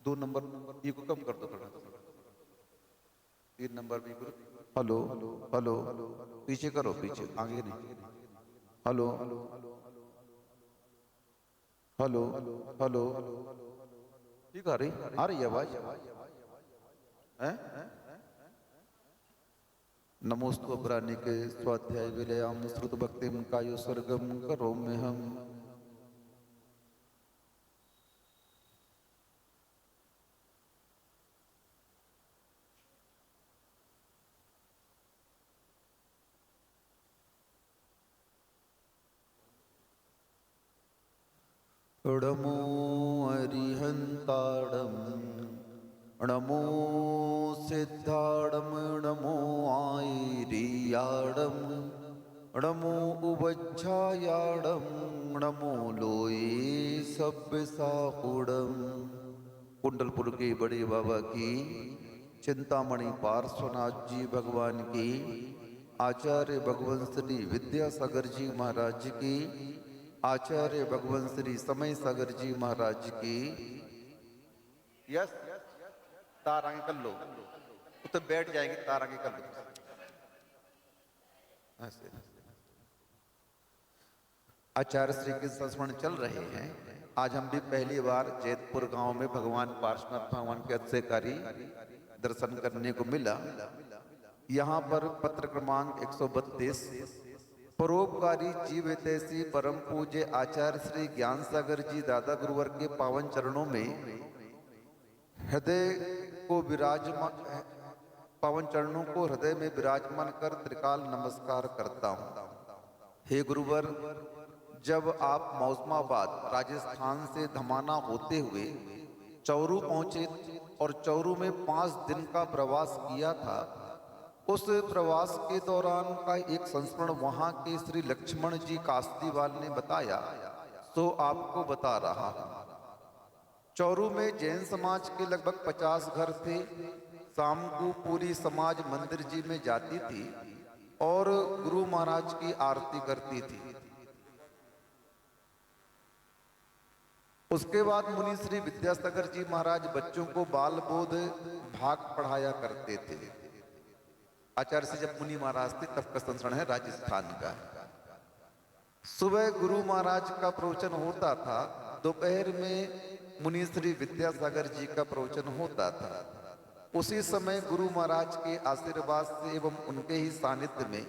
2 number ई को कम कर दो थोड़ा। 3 नंबर भी करो। हेलो हेलो, पीछे करो, पीछे, आगे नहीं। हेलो हेलो हेलो, ठीक आ रही है आवाज है। नमोस्तु ब्राह्मणे स्वाध्याय विलयाम श्रुत भक्तिम कायो स्वर्गम करो में हम। नमो अरिहंताड़म, नमो सिद्धाड़म, नमो आयरियाड़म, नमो उवज्झायाड़म, नमो लोये सभ्य साहुड़म। कुंडलपुर के बड़े बाबा की, चिंतामणि पार्श्वनाथ जी भगवान की, आचार्य भगवंत श्री विद्यासागर जी महाराज की, आचार्य भगवंत श्री समय सागर जी महाराज की। यस, तार आगे कर लो, तो बैठ जाएगी, तार आगे कर लो ऐसे। आचार्य श्री के संस्मरण चल रहे हैं। आज हम भी पहली बार जैतपुर गांव में भगवान पार्श्वनाथ भगवान के अक्षयकारी दर्शन करने को मिला। यहाँ पर पत्र क्रमांक 132, परोपकारी जीव हितैषी परम पूज्य आचार्य श्री ज्ञान सागर जी दादा गुरुवर के पावन चरणों में हृदय को विराजमान, पावन चरणों को हृदय में विराजमान कर त्रिकाल नमस्कार करता हूँ। हे गुरुवर, जब आप मौसमाबाद राजस्थान से धमाना होते हुए चौरू पहुंचे और चौरू में 5 दिन का प्रवास किया था, उस प्रवास के दौरान का एक संस्मरण वहां के श्री लक्ष्मण जी कास्तीवाल ने बताया, तो आपको बता रहा हूं। चौरू में जैन समाज के लगभग 50 घर थे। शाम को पूरी समाज मंदिर जी में जाती थी और गुरु महाराज की आरती करती थी। उसके बाद मुनि श्री विद्यासागर जी महाराज बच्चों को बाल बोध भाग पढ़ाया करते थे। आचार्य से जब मुनि महाराज थे तब का संस्मरण है राजस्थान का। सुबह गुरु महाराज का प्रवचन होता था, दोपहर में मुनि श्री विद्यासागर जी का प्रवचन होता था। उसी समय गुरु महाराज के आशीर्वाद से एवं उनके ही सानिध्य में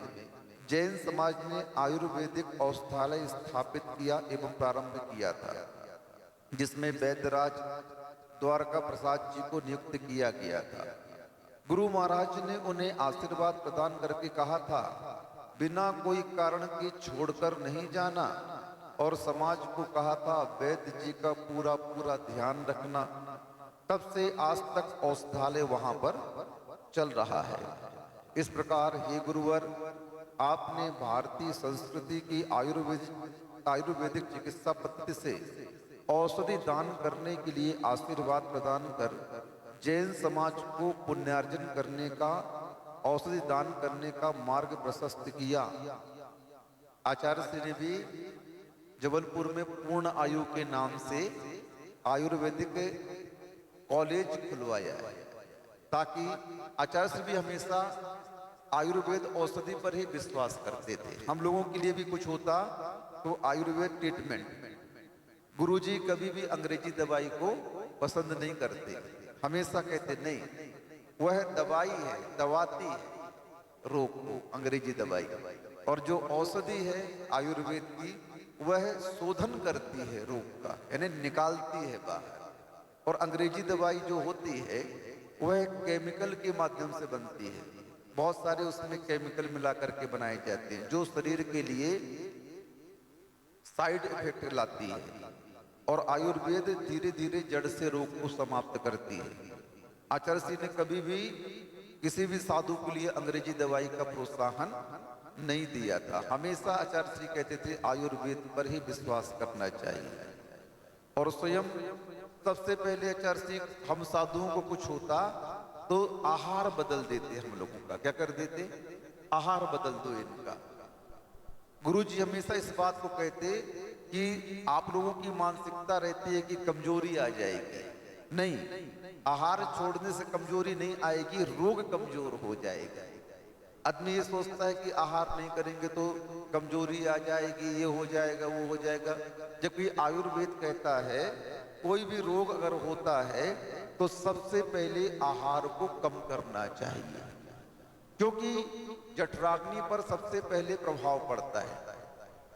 जैन समाज ने आयुर्वेदिक औषधालय स्थापित किया एवं प्रारंभ किया था, जिसमें वैद्यराज द्वारका प्रसाद जी को नियुक्त किया गया था। गुरु महाराज ने उन्हें आशीर्वाद प्रदान करके कहा था, बिना कोई कारण के छोड़कर नहीं जाना, और समाज को कहा था वैद्य जी का पूरा पूरा ध्यान रखना। तब से आज तक औषधालय वहां पर चल रहा है। इस प्रकार हे गुरुवर, आपने भारतीय संस्कृति की आयुर्वेदिक चिकित्सा पद्धति से औषधि दान करने के लिए आशीर्वाद प्रदान कर जैन समाज को पुण्यार्जन करने का, औषधि दान करने का मार्ग प्रशस्त किया। आचार्य श्री ने भी जबलपुर में पूर्ण आयु के नाम से आयुर्वेदिक कॉलेज खुलवाया है, ताकि आचार्य श्री भी हमेशा आयुर्वेद औषधि पर ही विश्वास करते थे। हम लोगों के लिए भी कुछ होता तो आयुर्वेद ट्रीटमेंट, गुरुजी कभी भी अंग्रेजी दवाई को पसंद नहीं करते, हमेशा कहते नहीं, वह दवाई है, दवाती है रोग को अंग्रेजी दवाई, और जो औषधि है आयुर्वेद की वह शोधन करती है रोग का, यानी निकालती है बाहर। और अंग्रेजी दवाई जो होती है वह केमिकल के माध्यम से बनती है, बहुत सारे उसमें केमिकल मिला करके बनाए जाते हैं जो शरीर के लिए साइड इफेक्ट लाती है। और आयुर्वेद धीरे धीरे जड़ से रोग को समाप्त करती है। आचार्य श्री ने कभी भी किसी भी साधु के लिए अंग्रेजी दवाई का प्रोत्साहन नहीं दिया था। हमेशा आचार्य श्री कहते थे आयुर्वेद पर ही विश्वास करना चाहिए। और स्वयं सबसे पहले आचार्य श्री हम साधुओं को कुछ होता तो आहार बदल देते, हम लोगों का क्या कर देते, आहार बदल दो इनका। गुरु जी हमेशा इस बात को कहते कि आप लोगों की मानसिकता रहती है कि कमजोरी आ जाएगी, नहीं, आहार छोड़ने से कमजोरी नहीं आएगी, रोग कमजोर हो जाएगा। आदमी ये सोचता है कि आहार नहीं करेंगे तो कमजोरी आ जाएगी, ये हो जाएगा, वो हो जाएगा। जबकि आयुर्वेद कहता है कोई भी रोग अगर होता है तो सबसे पहले आहार को कम करना चाहिए, क्योंकि जठराग्नि पर सबसे पहले प्रभाव पड़ता है।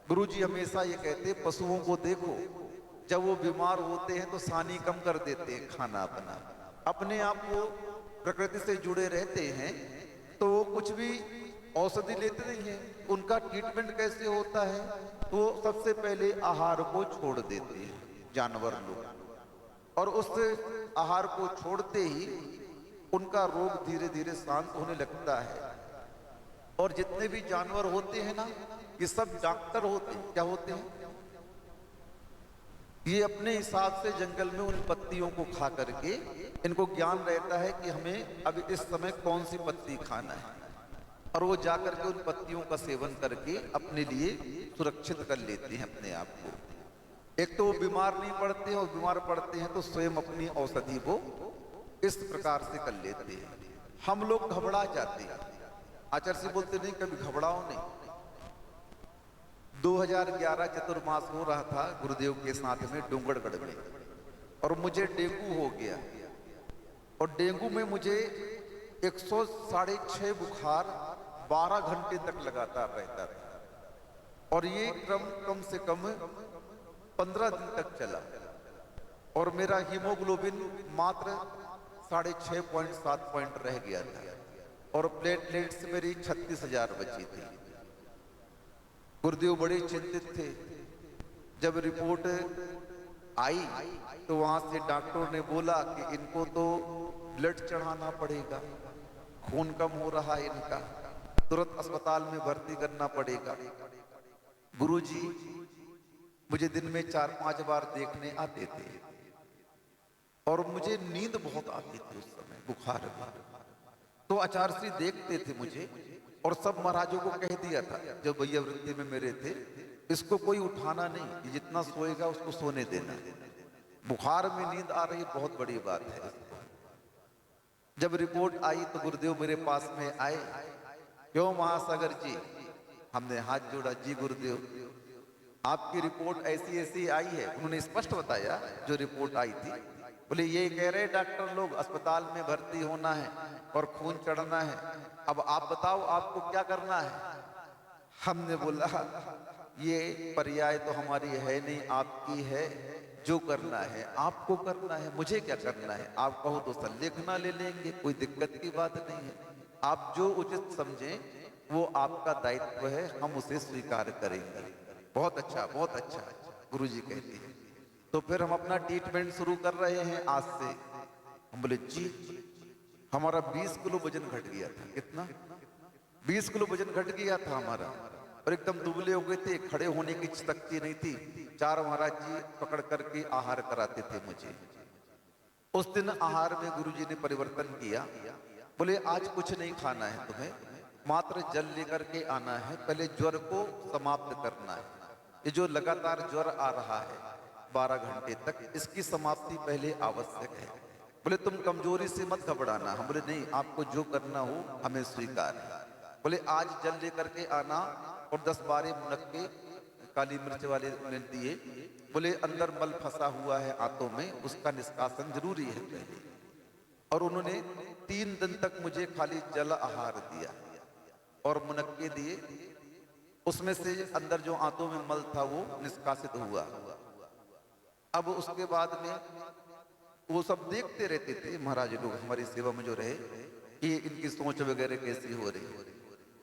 गुरुजी हमेशा ये कहते पशुओं को देखो, जब वो बीमार होते हैं तो सानी कम कर देते हैं खाना अपना, अपने आप वो प्रकृति से जुड़े रहते हैं, तो वो कुछ भी औषधि लेते नहीं है। उनका ट्रीटमेंट कैसे होता है, तो सबसे पहले आहार को छोड़ देते हैं जानवर लोग, और उस आहार को छोड़ते ही उनका रोग धीरे धीरे शांत होने लगता है। और जितने भी जानवर होते हैं ना, ये सब डॉक्टर होते हैं। क्या होते हैं? ये अपने हिसाब से जंगल में उन पत्तियों को खा करके इनको ज्ञान रहता है कि हमें अब इस समय कौन सी पत्ती खाना है, और वो जाकर के उन पत्तियों का सेवन करके अपने लिए सुरक्षित कर लेते हैं अपने आप को। एक तो वो बीमार नहीं पड़ते हैं, और बीमार पड़ते हैं तो स्वयं अपनी औषधि को इस प्रकार से कर लेते हैं। हम लोग घबरा जाते हैं। आचार्य जी बोलते नहीं कभी घबराओ नहीं। 2011 चतुर्मास हो रहा था गुरुदेव के साथ में डूंगरगढ़ में, और मुझे डेंगू हो गया। और डेंगू में मुझे 106.5 बुखार 12 घंटे तक लगातार रहता था, और ये क्रम कम से कम 15 दिन तक चला, और मेरा हीमोग्लोबिन मात्र 6.5 पॉइंट रह गया था, और प्लेटलेट्स मेरी 36,000 बची थी। गुरुदेव बड़े चिंतित थे। जब रिपोर्ट आई तो वहां से डॉक्टर ने बोला कि इनको तो ब्लड चढ़ाना पड़ेगा, खून कम हो रहा है इनका, तुरंत अस्पताल में भर्ती करना पड़ेगा। गुरुजी मुझे दिन में 4-5 बार देखने आते थे, और मुझे नींद बहुत आती थी उस समय बुखार में। तो आचार्य श्री देखते थे मुझे, और सब महाराजों को कह दिया था जो भैया वृत्ति में मेरे थे, इसको कोई उठाना नहीं, ये जितना सोएगा उसको सोने देना। बुखार में नींद आ रही बहुत बड़ी बात है। जब रिपोर्ट आई तो गुरुदेव मेरे पास में आए, क्यों महासागर जी? हमने हाथ जोड़ा, जी गुरुदेव आपकी रिपोर्ट ऐसी ऐसी आई है। उन्होंने स्पष्ट बताया जो रिपोर्ट आई थी। बोले ये कह रहे डॉक्टर लोग अस्पताल में भर्ती होना है और खून चढ़ना है, अब आप बताओ आपको क्या करना है? हमने बोला ये पर्याय तो हमारी है नहीं, आपकी है, जो करना है आपको करना है, मुझे क्या करना है? आप कहो तो संलेखना ले लेंगे, कोई दिक्कत की बात नहीं है। आप जो उचित समझें वो आपका दायित्व है, हम उसे स्वीकार करेंगे। बहुत अच्छा, बहुत अच्छा, गुरुजी कहते हैं। तो फिर हम अपना ट्रीटमेंट शुरू कर रहे हैं आज से। हम बोले जी, हमारा 20 किलो वजन घट गया था। कितना? 20 किलो वजन घट गया था हमारा, और एकदम दुबले हो गए थे, खड़े होने की शक्ति नहीं थी। 4 महाराज जी पकड़ करके आहार कराते थे मुझे। उस दिन आहार में गुरुजी ने परिवर्तन किया। बोले आज कुछ नहीं खाना है तुम्हें, मात्र जल लेकर के आना है, पहले ज्वर को समाप्त करना है। ये जो लगातार ज्वर आ रहा है 12 घंटे तक, इसकी समाप्ति पहले आवश्यक है। बोले तुम कमजोरी से मत घबराना। हम बोले नहीं, आपको जो करना हो हमें स्वीकार है। बोले आज जल लेकर के आना, और 10-12 मुनक्के काली मिर्च वाले उन्हें दिए। बोले अंदर मल फंसा हुआ है आंतों में, उसका निष्कासन जरूरी है पहले। और उन्होंने 3 दिन तक मुझे खाली जल आहार दिया और मुनक्के दिए। उसमें से अंदर जो आंतों में मल था वो निष्कासित हुआ। अब उसके बाद में वो सब देखते रहते थे महाराज लोग हमारी सेवा में जो रहे कि इनकी सोच वगैरह कैसी हो रही।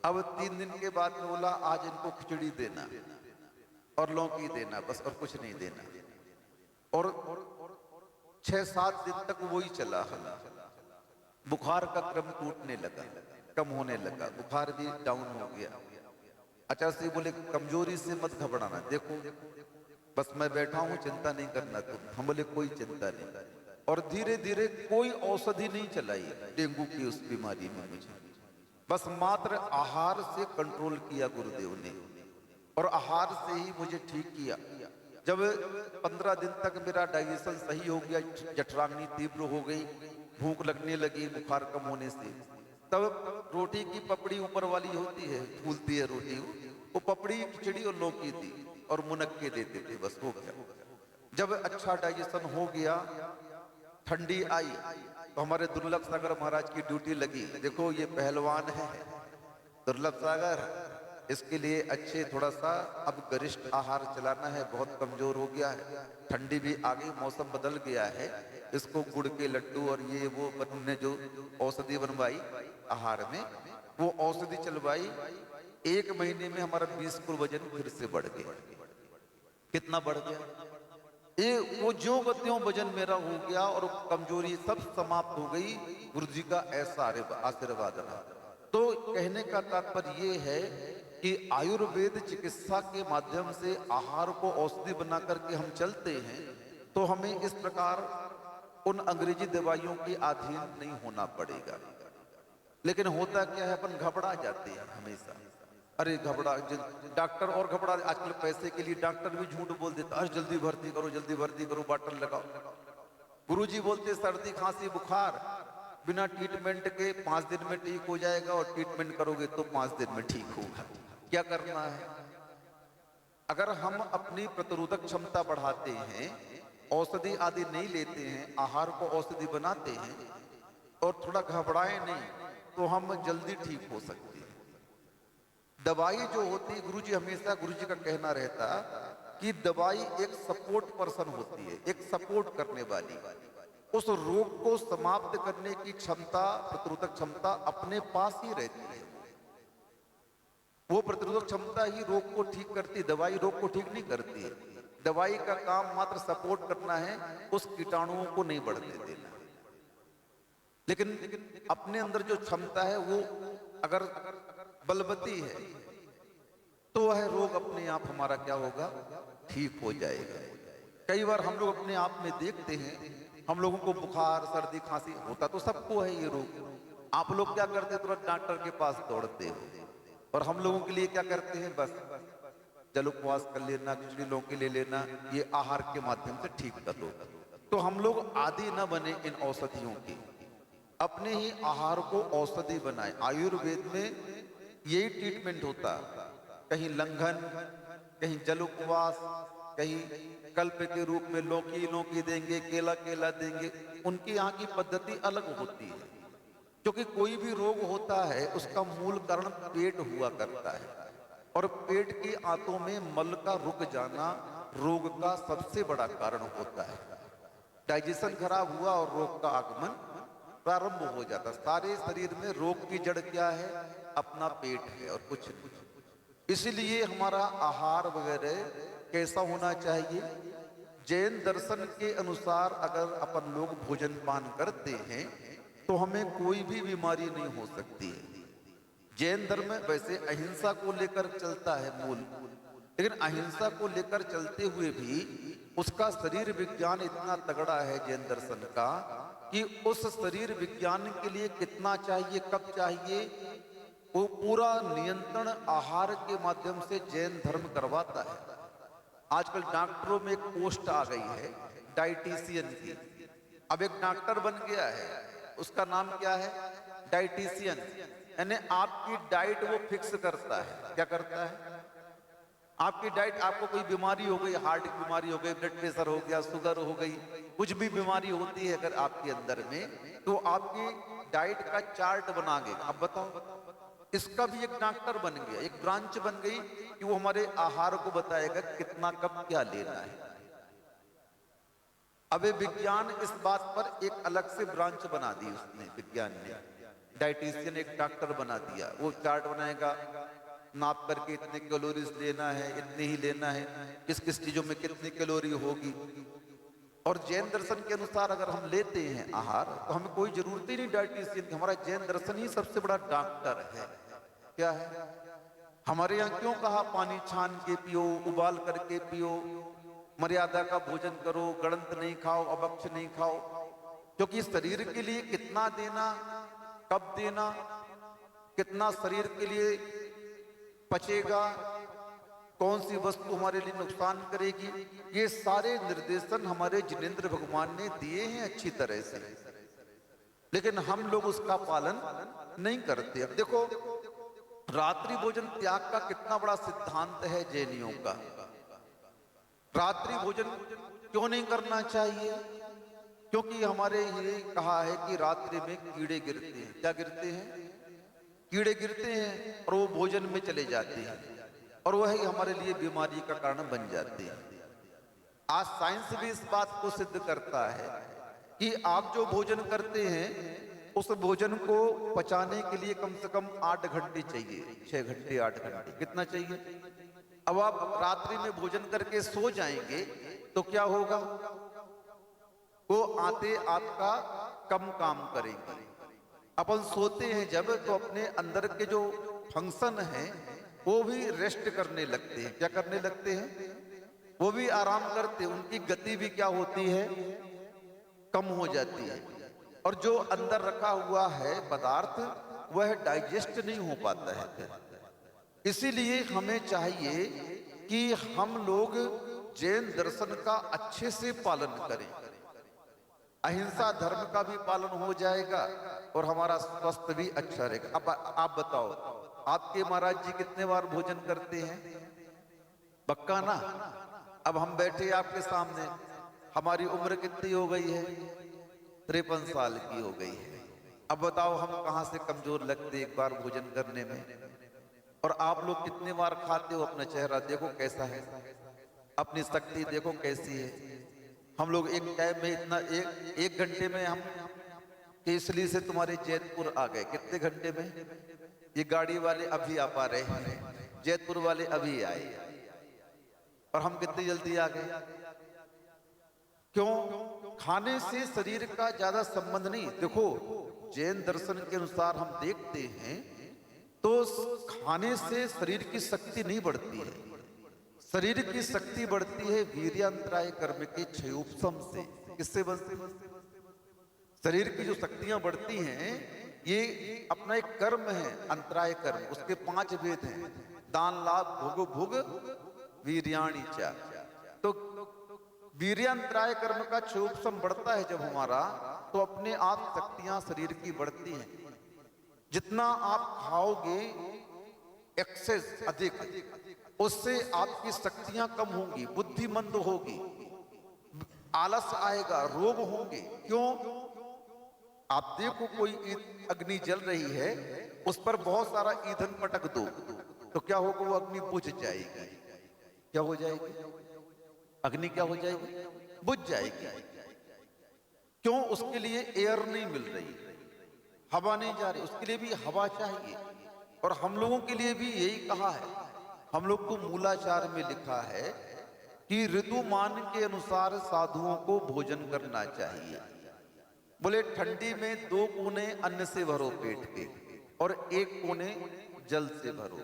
अब 3 दिन के बाद में बोला आज इनको खिचड़ी देना और लौकी देना, बस, और कुछ नहीं देना। और 6-7 दिन तक वही चला। बुखार का क्रम टूटने लगा, कम होने लगा, बुखार भी डाउन हो गया। आचार्य जी बोले कमजोरी से मत घबराना, देखो बस मैं बैठा हूं, चिंता नहीं करना तुम। हम बोले कोई चिंता नहीं। और धीरे धीरे कोई औषधि नहीं चलाई डेंगू की उस बीमारी में मुझे, बस मात्र आहार से कंट्रोल किया गुरुदेव ने, और आहार से ही मुझे ठीक किया। जब 15 दिन तक मेरा डाइजेशन सही हो गया, जठराग्नि तीव्र हो गई, भूख लगने लगी बुखार कम होने से, तब रोटी की पपड़ी ऊपर वाली होती है, फूलती है रोटी, वो पपड़ी खिचड़ी और लौकी थी और मुनक्के देते थे, बस हो गया। जब अच्छा डाइजेशन हो गया, ठंडी आई तो हमारे दुर्लभ सागर महाराज की ड्यूटी लगी। देखो ये पहलवान है दुर्लभ सागर, इसके लिए अच्छे थोड़ा सा अब गरिष्ठ आहार चलाना है, बहुत कमजोर हो गया है, ठंडी भी आ गई, मौसम बदल गया है, इसको गुड़ के लड्डू और ये वो उन्होंने जो औषधि बनवाई आहार में, वो औषधि चलवाई। 1 महीने में हमारा 20 किलो वजन फिर से बढ़ गया। कितना बढ़ गया? ये वो ज्यों का त्यों वजन मेरा हो गया और कमजोरी सब समाप्त हो गई। गुरु जी का ऐसा आशीर्वाद रहा। तो कहने का तात्पर्य ये है कि आयुर्वेद चिकित्सा के माध्यम से आहार को औषधि बना करके हम चलते हैं, तो हमें इस प्रकार उन अंग्रेजी दवाइयों के अधीन नहीं होना पड़ेगा। लेकिन होता क्या है, अपन घबरा जाते हैं हमेशा। अरे घबरा, डॉक्टर और घबरा, आजकल पैसे के लिए डॉक्टर भी झूठ बोल देता, अरे जल्दी भर्ती करो, जल्दी भर्ती करो, बॉटल लगाओ। गुरुजी बोलते सर्दी खांसी बुखार बिना ट्रीटमेंट के 5 दिन में ठीक हो जाएगा, और ट्रीटमेंट करोगे तो 5 दिन में ठीक होगा। क्या करना है? अगर हम अपनी प्रतिरोधक क्षमता बढ़ाते हैं, औषधि आदि नहीं लेते हैं, आहार को औषधि बनाते हैं और थोड़ा घबराए नहीं, तो हम जल्दी ठीक हो सकते हैं। दवाई जो होती है, गुरुजी हमेशा, गुरुजी का कहना रहता कि दवाई एक सपोर्ट पर्सन होती है, एक सपोर्ट करने वाली। उस रोग को समाप्त करने की क्षमता, प्रतिरोधक क्षमता अपने पास ही रहती है। वो प्रतिरोधक क्षमता ही रोग को ठीक करती है, दवाई रोग को ठीक नहीं करती है। दवाई का काम मात्र सपोर्ट करना है, उस कीटाणुओं को नहीं बढ़ने देना। लेकिन अपने अंदर जो क्षमता है वो अगर बलवती है तो वह रोग अपने आप हमारा क्या होगा, ठीक हो जाएगा। कई बार हम लोग अपने आप में देखते हैं, हम लोगों को बुखार सर्दी खांसी होता तो सबको है ये रोग। आप लोग क्या करते हैं, तुरंत डॉक्टर के पास दौड़ते हो, और हम लोगों के लिए क्या करते हैं, बस जल उपवास कर लेना, खिचड़ी लौकी ले लेना, ये आहार के माध्यम से ठीक कर लो। तो हम लोग आदी न बने इन औषधियों की, अपने ही आहार को औषधि बनाए। आयुर्वेद में यही ट्रीटमेंट होता, कहीं लंघन, कहीं जल उपवास, कहीं कल्प के रूप में लौकी देंगे, केला देंगे। उनकी यहाँ की पद्धति अलग होती है, क्योंकि कोई भी रोग होता है उसका मूल कारण पेट हुआ करता है, और पेट की आंतों में मल का रुक जाना रोग का सबसे बड़ा कारण होता है। डाइजेशन खराब हुआ और रोग का आगमन प्रारंभ हो जाता। सारे शरीर में रोग की जड़ क्या है, अपना पेट है और कुछ नहीं। इसलिए हमारा आहार वगैरह कैसा होना चाहिए, जैन दर्शन के अनुसार अगर अपन लोग भोजन पान करते हैं तो हमें कोई भी बीमारी नहीं हो सकती है। जैन धर्म वैसे अहिंसा को लेकर चलता है मूल, लेकिन अहिंसा को लेकर चलते हुए भी उसका शरीर विज्ञान इतना तगड़ा है जैन दर्शन का, कि उस शरीर विज्ञान के लिए कितना चाहिए, कब चाहिए, वो पूरा नियंत्रण आहार के माध्यम से जैन धर्म करवाता है। आजकल डॉक्टरों में एक पोस्ट आ गई है डाइटिशियन की। अब एक डॉक्टर बन गया है, उसका नाम क्या है, डाइटिशियन। यानी आपकी डाइट वो फिक्स करता है। क्या करता है? आपकी डाइट, आपको कोई बीमारी हो गई, हार्ट की बीमारी हो गई, ब्लड प्रेशर हो गया, शुगर हो गई, कुछ भी बीमारी होती है अगर आपके अंदर में, तो आपकी डाइट का चार्ट बना के, अब बताओ, इसका भी एक डॉक्टर बन गया, एक ब्रांच बन गई कि वो हमारे आहार को बताएगा कितना कब क्या लेना है। अब विज्ञान इस बात पर एक अलग से ब्रांच बना दी उसने, विज्ञान ने, डाइटिशियन एक डॉक्टर बना दिया। वो चार्ट बनाएगा, नाप करके इतने कैलोरीज लेना है, इतने ही लेना है, किस किस चीजों में कितनी कैलोरी होगी। और जैन दर्शन के अनुसार अगर हम लेते हैं आहार, तो हमें कोई जरूरत ही नहीं डाइटिशियन की, हमारा जैन दर्शन ही सबसे बड़ा डॉक्टर है। क्या है? हमारे यहाँ क्यों कहा पानी छान के पियो, उबाल करके पियो, मर्यादा का भोजन करो, गड़ंत नहीं खाओ, अभक्ष नहीं खाओ, क्योंकि शरीर के लिए कितना देना, कब देना, कितना शरीर के लिए पचेगा, कौन सी वस्तु हमारे लिए नुकसान करेगी, ये सारे निर्देशन हमारे जिनेंद्र भगवान ने दिए हैं अच्छी तरह से, लेकिन हम लोग उसका पालन नहीं करते। अब देखो, रात्रि भोजन त्याग का कितना बड़ा सिद्धांत है जैनियों का। रात्रि भोजन क्यों नहीं करना चाहिए? क्योंकि हमारे ये कहा है कि रात्रि में कीड़े गिरते हैं। क्या गिरते हैं? कीड़े गिरते हैं और वो भोजन में चले जाते हैं और वही हमारे लिए बीमारी का कारण बन जाते हैं। आज साइंस भी इस बात को सिद्ध करता है कि आप जो भोजन करते हैं उस भोजन को पचाने के लिए कम से कम 8 घंटे चाहिए, 6 घंटे 8 घंटे, कितना चाहिए? अब आप रात्रि में भोजन करके सो जाएंगे तो क्या होगा? वो आते आपका कम काम करेंगे। अपन सोते हैं जब, तो अपने अंदर के जो फंक्शन हैं वो भी रेस्ट करने लगते हैं। क्या करने लगते हैं? वो भी आराम करते हैं, उनकी गति भी क्या होती है? कम हो जाती है, और जो अंदर रखा हुआ है पदार्थ वह डाइजेस्ट नहीं हो पाता है। इसीलिए हमें चाहिए कि हम लोग जैन दर्शन का अच्छे से पालन करें। अहिंसा धर्म का भी पालन हो जाएगा और हमारा स्वास्थ्य भी अच्छा रहेगा। अब आप बताओ, आपके महाराज जी कितने बार भोजन करते हैं? पक्का ना? अब हम बैठे आपके सामने, हमारी उम्र कितनी हो गई है? 53 साल की हो गई है। अब बताओ हम कहां से कमजोर लगते एक बार भोजन करने में? और आप लोग कितने बार खाते हो? अपना चेहरा देखो कैसा है, अपनी शक्ति देखो कैसी है। हम लोग एक टाइम में इतना एक घंटे में हम केसली से तुम्हारे जैतपुर आ गए। कितने घंटे में? ये गाड़ी वाले अभी आ पा रहे हैं, जैतपुर वाले अभी आए, और हम कितनी जल्दी आ गए। क्यों? खाने से शरीर का ज्यादा संबंध नहीं। देखो, जैन दर्शन के अनुसार हम देखते हैं तो खाने से शरीर की शक्ति नहीं बढ़ती है। शरीर की शक्ति बढ़ती है वीर्यान्तराय कर्म के क्षयोपशम से। किससे बनती? शरीर की जो शक्तियां बढ़ती हैं ये अपना एक कर्म है, अंतराय कर्म। उसके 5 भेद हैं, दान लाभ भोग भोग वीर्याणि च। तो वीर्यान्तराय कर्म का क्षयोपशम बढ़ता है जब हमारा, तो अपने आप शक्तियां शरीर की बढ़ती हैं। जितना आप खाओगे एक्सेस अधिक, उससे आपकी शक्तियां कम होंगी, बुद्धिमंद होगी, आलस आएगा, रोग होंगे। क्यों? आप देखो कोई अग्नि जल रही है, उस पर बहुत सारा ईंधन पटक दो तो क्या होगा? वो अग्नि बुझ जाएगी। क्या हो जाएगी? अग्नि क्या हो जाएगी? बुझ जाएगी। क्यों? उसके लिए एयर नहीं मिल रही, हवा नहीं जा रही, उसके लिए भी हवा चाहिए। और हम लोगों के लिए भी यही कहा है, हम लोग को मूलाचार में लिखा है कि ऋतुमान के अनुसार साधुओं को भोजन करना चाहिए। बोले ठंडी में 2 कोने अन्न से भरो पेट के, और 1 कोने जल से भरो,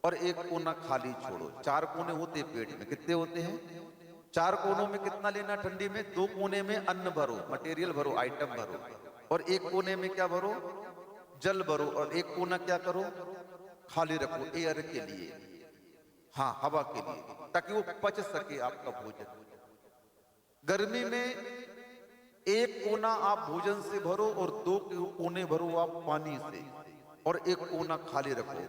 और 1 कोना खाली छोड़ो। 4 कोने होते पेट में। कितने होते हैं? 4 कोनों में कितना लेना? ठंडी में 2 कोने में अन्न भरो, मटेरियल भरो, आइटम भरो, और 1 कोने में क्या भरो? जल भरो, और 1 कोना क्या करो? खाली रखो, एयर के लिए, हाँ हवा के लिए, ताकि वो पच सके आपका भोजन। गर्मी में 1 कोना आप भोजन से भरो और 2 कोने भरो आप पानी से, और 1 कोना खाली रखो।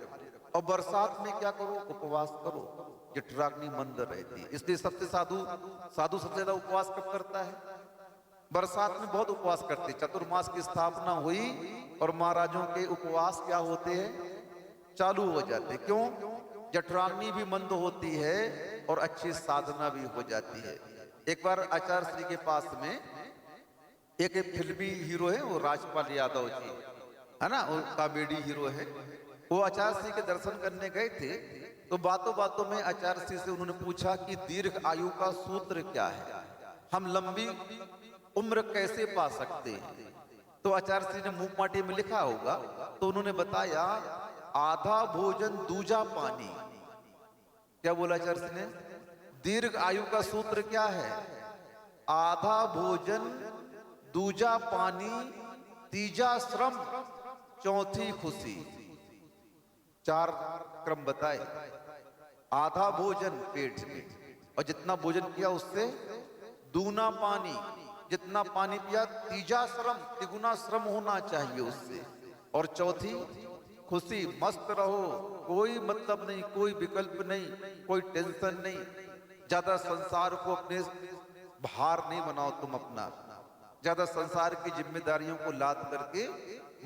और बरसात में क्या करो? उपवास करो, जठराग्नि मंद रहती है। इसलिए सबसे साधु सबसे ज्यादा उपवास कब करता है? बरसात में बहुत उपवास करते। चतुर्मास की स्थापना हुई और महाराजों के उपवास क्या होते हैं? चालू हो जाते। क्यों? जठराग्नि भी मंद होती है और अच्छी साधना भी हो जाती है। एक बार आचार्य श्री के पास में एक फिल्मी हीरो है, वो राजपाल यादव जी है ना, वो कॉमेडी हीरो है। वो आचार्य श्री के दर्शन करने गए थे, तो बातों बातों में आचार्य श्री से उन्होंने पूछा कि दीर्घ आयु का सूत्र क्या है, हम लंबी उम्र कैसे पा सकते हैं? तो आचार्य श्री ने मुंह माटी में लिखा होगा, तो उन्होंने बताया आधा भोजन दूजा पानी। क्या बोला आचार्य श्री ने? दीर्घ आयु का सूत्र क्या है? आधा भोजन, दूजा पानी, तीजा श्रम, चौथी खुशी। 4 क्रम बताए। आधा भोजन पेट में, और जितना भोजन किया उससे दूना पानी, जितना पानी पिया तीजा श्रम, तिगुना श्रम होना चाहिए उससे। और चौथी खुशी, मस्त रहो, कोई मतलब नहीं, कोई विकल्प नहीं, कोई टेंशन नहीं। ज्यादा संसार को अपने भार नहीं बनाओ तुम अपना, ज्यादा संसार की जिम्मेदारियों को लाद करके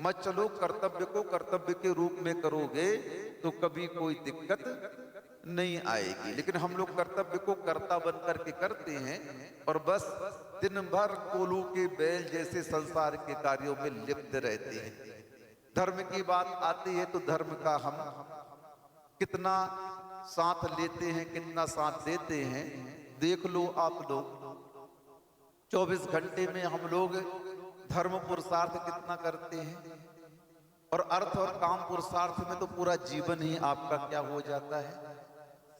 मत चलो। कर्तव्य को कर्तव्य के रूप में करोगे तो कभी कोई दिक्कत नहीं आएगी। लेकिन हम लोग कर्तव्य को कर्ता बन करके करते हैं और बस दिन भर कोलू के बैल जैसे संसार के कार्यों में लिप्त रहते हैं। धर्म की बात आती है तो धर्म का हम कितना साथ लेते हैं, कितना साथ देते हैं, देख लो आप लोग। 24 घंटे में हम लोग धर्म पुरुषार्थ कितना करते हैं, और अर्थ और काम पुरुषार्थ में तो पूरा जीवन ही आपका क्या हो जाता है,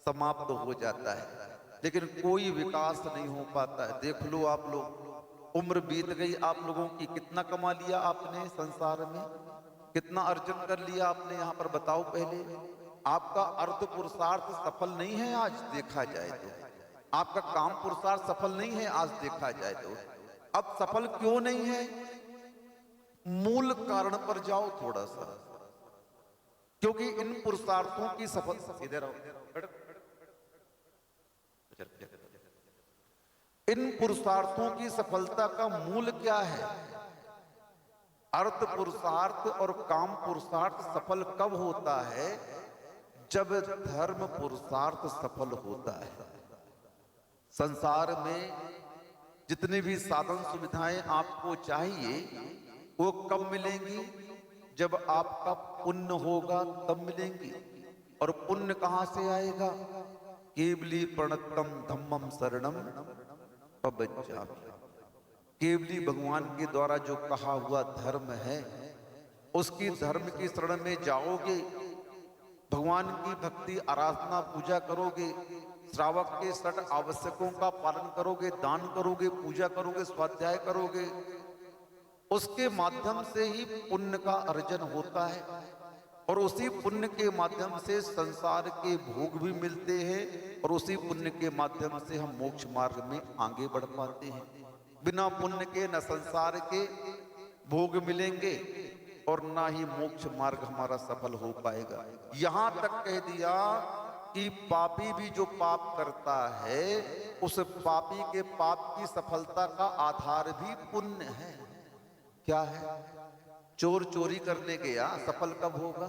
समाप्त हो जाता है। लेकिन कोई विकास नहीं हो पाता है। देख लो आप लोग, उम्र बीत गई आप लोगों की, कितना कमा लिया आपने संसार में, कितना अर्जन कर लिया आपने, यहाँ पर बताओ पहले। आपका अर्थ पुरुषार्थ सफल नहीं है आज देखा जाए तो, आपका काम पुरुषार्थ सफल नहीं है आज देखा जाए तो। अब सफल क्यों नहीं है, मूल कारण पर जाओ थोड़ा सा। क्योंकि इन पुरुषार्थों की सफल, इधर आओ, इन पुरुषार्थों की सफलता का मूल क्या है? अर्थ पुरुषार्थ और काम पुरुषार्थ सफल कब होता है? जब धर्म पुरुषार्थ सफल होता है। संसार में जितनी भी साधन सुविधाएं आपको चाहिए वो कब मिलेंगी? जब आपका पुण्य होगा तब मिलेंगी। और पुण्य कहां से आएगा? केवली प्रणतम धम्मम शरणम प्रव्रजामि। केवली भगवान के द्वारा जो कहा हुआ धर्म है, उसकी धर्म की शरण में जाओगे, भगवान की भक्ति आराधना पूजा करोगे, श्रावक के 6 आवश्यकों का पालन करोगे, दान करोगे, पूजा करोगे, स्वाध्याय करोगे, उसके माध्यम से ही पुण्य का अर्जन होता है। और उसी पुण्य के माध्यम से संसार के भोग भी मिलते हैं, और उसी पुण्य के माध्यम से हम मोक्ष मार्ग में आगे बढ़ पाते हैं। बिना पुण्य के न संसार के भोग मिलेंगे और ना ही मोक्ष मार्ग हमारा सफल हो पाएगा। यहां तक कह दिया कि पापी भी जो पाप करता है, उस पापी के पाप की सफलता का आधार भी पुण्य है। क्या है? चोर चोरी करने गया, सफल कब होगा?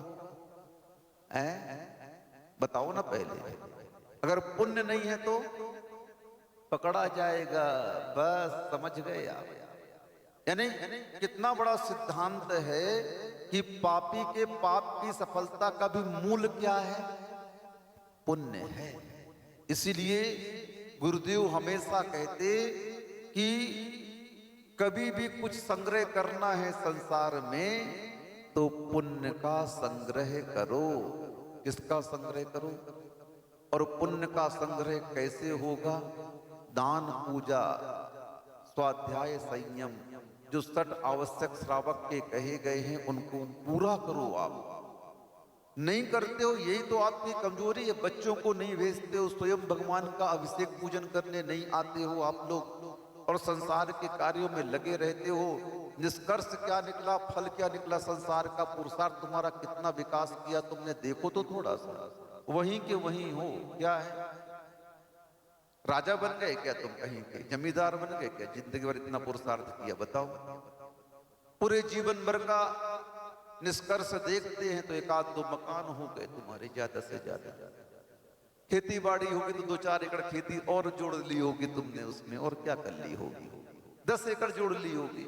बताओ ना पहले। अगर पुण्य नहीं है तो पकड़ा जाएगा, बस समझ गए आप। यानी कितना बड़ा सिद्धांत है कि पापी के पाप की सफलता का भी मूल क्या है? पुण्य है। इसीलिए गुरुदेव हमेशा कहते कि कभी भी कुछ संग्रह करना है संसार में तो पुण्य का संग्रह करो। किसका संग्रह करो? और पुण्य का संग्रह कैसे होगा? दान, पूजा, स्वाध्याय, संयम, जो 6 आवश्यक श्रावक के कहे गए हैं उनको पूरा करो। आप नहीं करते हो, यही तो आपकी कमजोरी है। बच्चों को नहीं भेजते हो, स्वयं भगवान का अभिषेक पूजन करने नहीं आते हो आप लोग, और संसार के कार्यों में लगे रहते हो। निष्कर्ष क्या निकला, फल क्या निकला? संसार का पुरुषार्थ तुम्हारा कितना विकास किया तुमने देखो तो थोड़ा सा। वहीं के वहीं हो। क्या है? राजा बन गए क्या तुम कहीं के? जमींदार बन गए क्या? जिंदगी भर इतना पुरुषार्थ किया, बताओ। पूरे जीवन भर का निष्कर्ष देखते हैं तो 1-2 मकान हो गए तुम्हारे, ज्यादा से ज्यादा। खेती बाड़ी होगी तो 2-4 एकड़ खेती और जोड़ ली होगी तुमने उसमें, और क्या कर ली होगी? 10 एकड़ जोड़ ली होगी,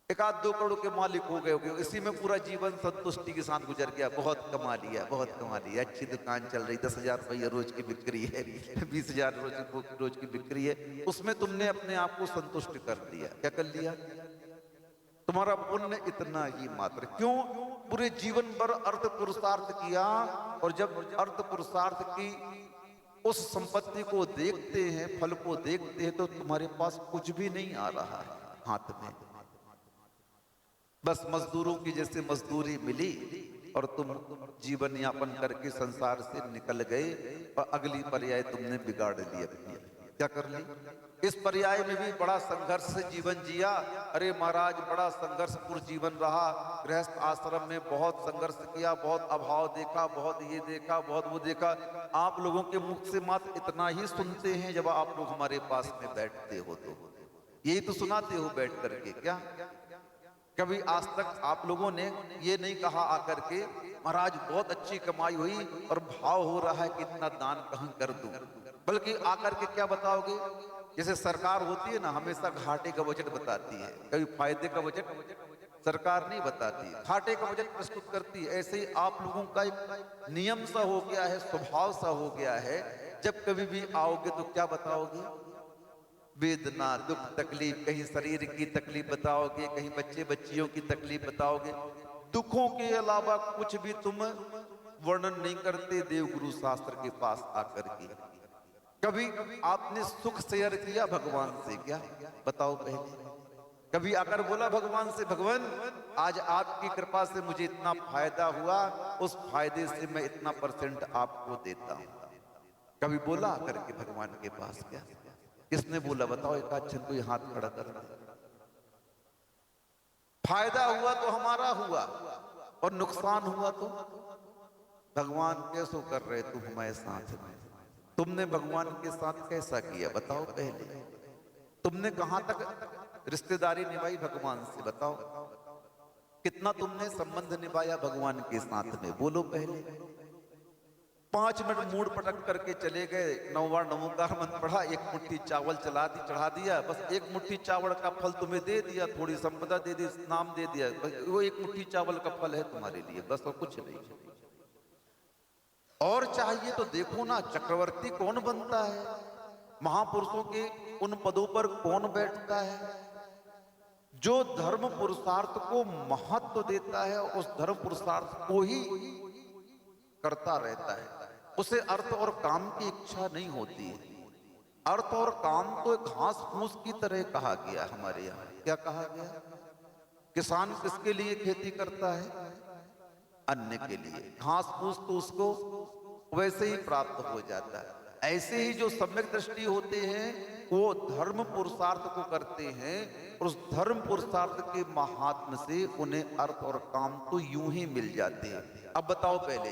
1-2 करोड़ के मालिक हो गए होगे। इसी में पूरा जीवन संतुष्टि के साथ गुजर गया। बहुत कमा लिया, बहुत कमा लिया, अच्छी दुकान चल रही, 10,000 रुपये रोज की बिक्री है, 20,000 रोज की बिक्री है, उसमें तुमने अपने आप को संतुष्ट कर दिया। क्या कर लिया? तुम्हारा पुण्य इतना ही मात्र। क्यों? पूरे जीवन भर अर्थ पुरुषार्थ किया, और जब अर्थ पुरुषार्थ की उस संपत्ति को देखते हैं, फल को देखते हैं, तो तुम्हारे पास कुछ भी नहीं आ रहा है हाथ में। बस मजदूरों की जैसे मजदूरी मिली और तुम जीवन यापन करके संसार से निकल गए और अगली पर्याय तुमने बिगाड़ ली अपनी। क्या कर ली? इस पर्याय में भी बड़ा संघर्ष से जीवन जिया। अरे महाराज, बड़ा संघर्षपूर्ण जीवन रहा। गृहस्थ आश्रम में बहुत संघर्ष किया, बहुत अभाव देखा, बहुत ये देखा, बहुत वो देखा। आप लोगों के मुख से मात्र इतना ही सुनते हैं जब आप लोग हमारे पास में बैठते हो, तो यही तो सुनाते हो बैठ करके। क्या कभी आज तक आप लोगों ने ये नहीं कहा आकर के, महाराज बहुत अच्छी कमाई हुई और भाव हो रहा है कि इतना दान कहाँ कर दूं, बल्कि आकर के क्या बताओगे? जैसे सरकार होती है ना, हमेशा घाटे का बजट बताती है, कभी फायदे का बजट सरकार नहीं बताती, घाटे का बजट प्रस्तुत करती है। ऐसे ही आप लोगों का एक नियम सा हो गया है, स्वभाव सा हो गया है, जब कभी भी आओगे तो क्या बताओगे? वेदना, दुख, तकलीफ, कहीं शरीर की तकलीफ बताओगे, कहीं बच्चे बच्चियों की तकलीफ बताओगे। दुखों के अलावा कुछ भी तुम वर्णन नहीं करते देवगुरु शास्त्र के पास आकर के। कभी आपने सुख शेयर किया भगवान से? क्या बताओ पहले? कभी आकर बोला भगवान से, भगवान आज आपकी कृपा से मुझे इतना फायदा हुआ, उस फायदे से मैं इतना % आपको देता हूं? कभी बोला आकर के भगवान के पास? क्या किसने बोला बताओ? एक अच्छा कोई हाथ खड़ा कर दे। फायदा हुआ तो हमारा हुआ और नुकसान हुआ तो भगवान कैसो कर रहे तुम हमारे साथ में? तुमने भगवान के साथ कैसा किया बताओ पहले? तुमने कहां तक रिश्तेदारी निभाई भगवान से? बताओ कितना तुमने संबंध निभाया भगवान के साथ में? बोलो पहले। 5 मिनट मूड पटक करके चले गए, 9 बार नमोकार मंत्र पढ़ा, एक मुट्ठी चावल चढ़ा दिया, बस एक मुट्ठी चावल का फल तुम्हें दे दिया, थोड़ी संपदा दे दी, नाम दे दिया, वो एक मुट्ठी चावल का फल है तुम्हारे लिए, बस और कुछ नहीं। और चाहिए तो देखो ना, चक्रवर्ती कौन बनता है? महापुरुषों के उन पदों पर कौन बैठता है? जो धर्म पुरुषार्थ को महत्व देता है, उस धर्म पुरुषार्थ को ही करता रहता है, उसे अर्थ और काम की इच्छा नहीं होती है। अर्थ और काम तो घास फूस की तरह कहा गया हमारे यहाँ। क्या कहा गया? किसान किसके लिए खेती करता है? अन्न के लिए। घास फूस तो उसको वैसे ही प्राप्त हो जाता है। ऐसे ही जो सम्यक दृष्टि होते हैं वो धर्म पुरुषार्थ को करते हैं, और उस धर्म पुरुषार्थ के महात्म से उन्हें अर्थ और काम तो यूं ही मिल जाते हैं। अब बताओ पहले,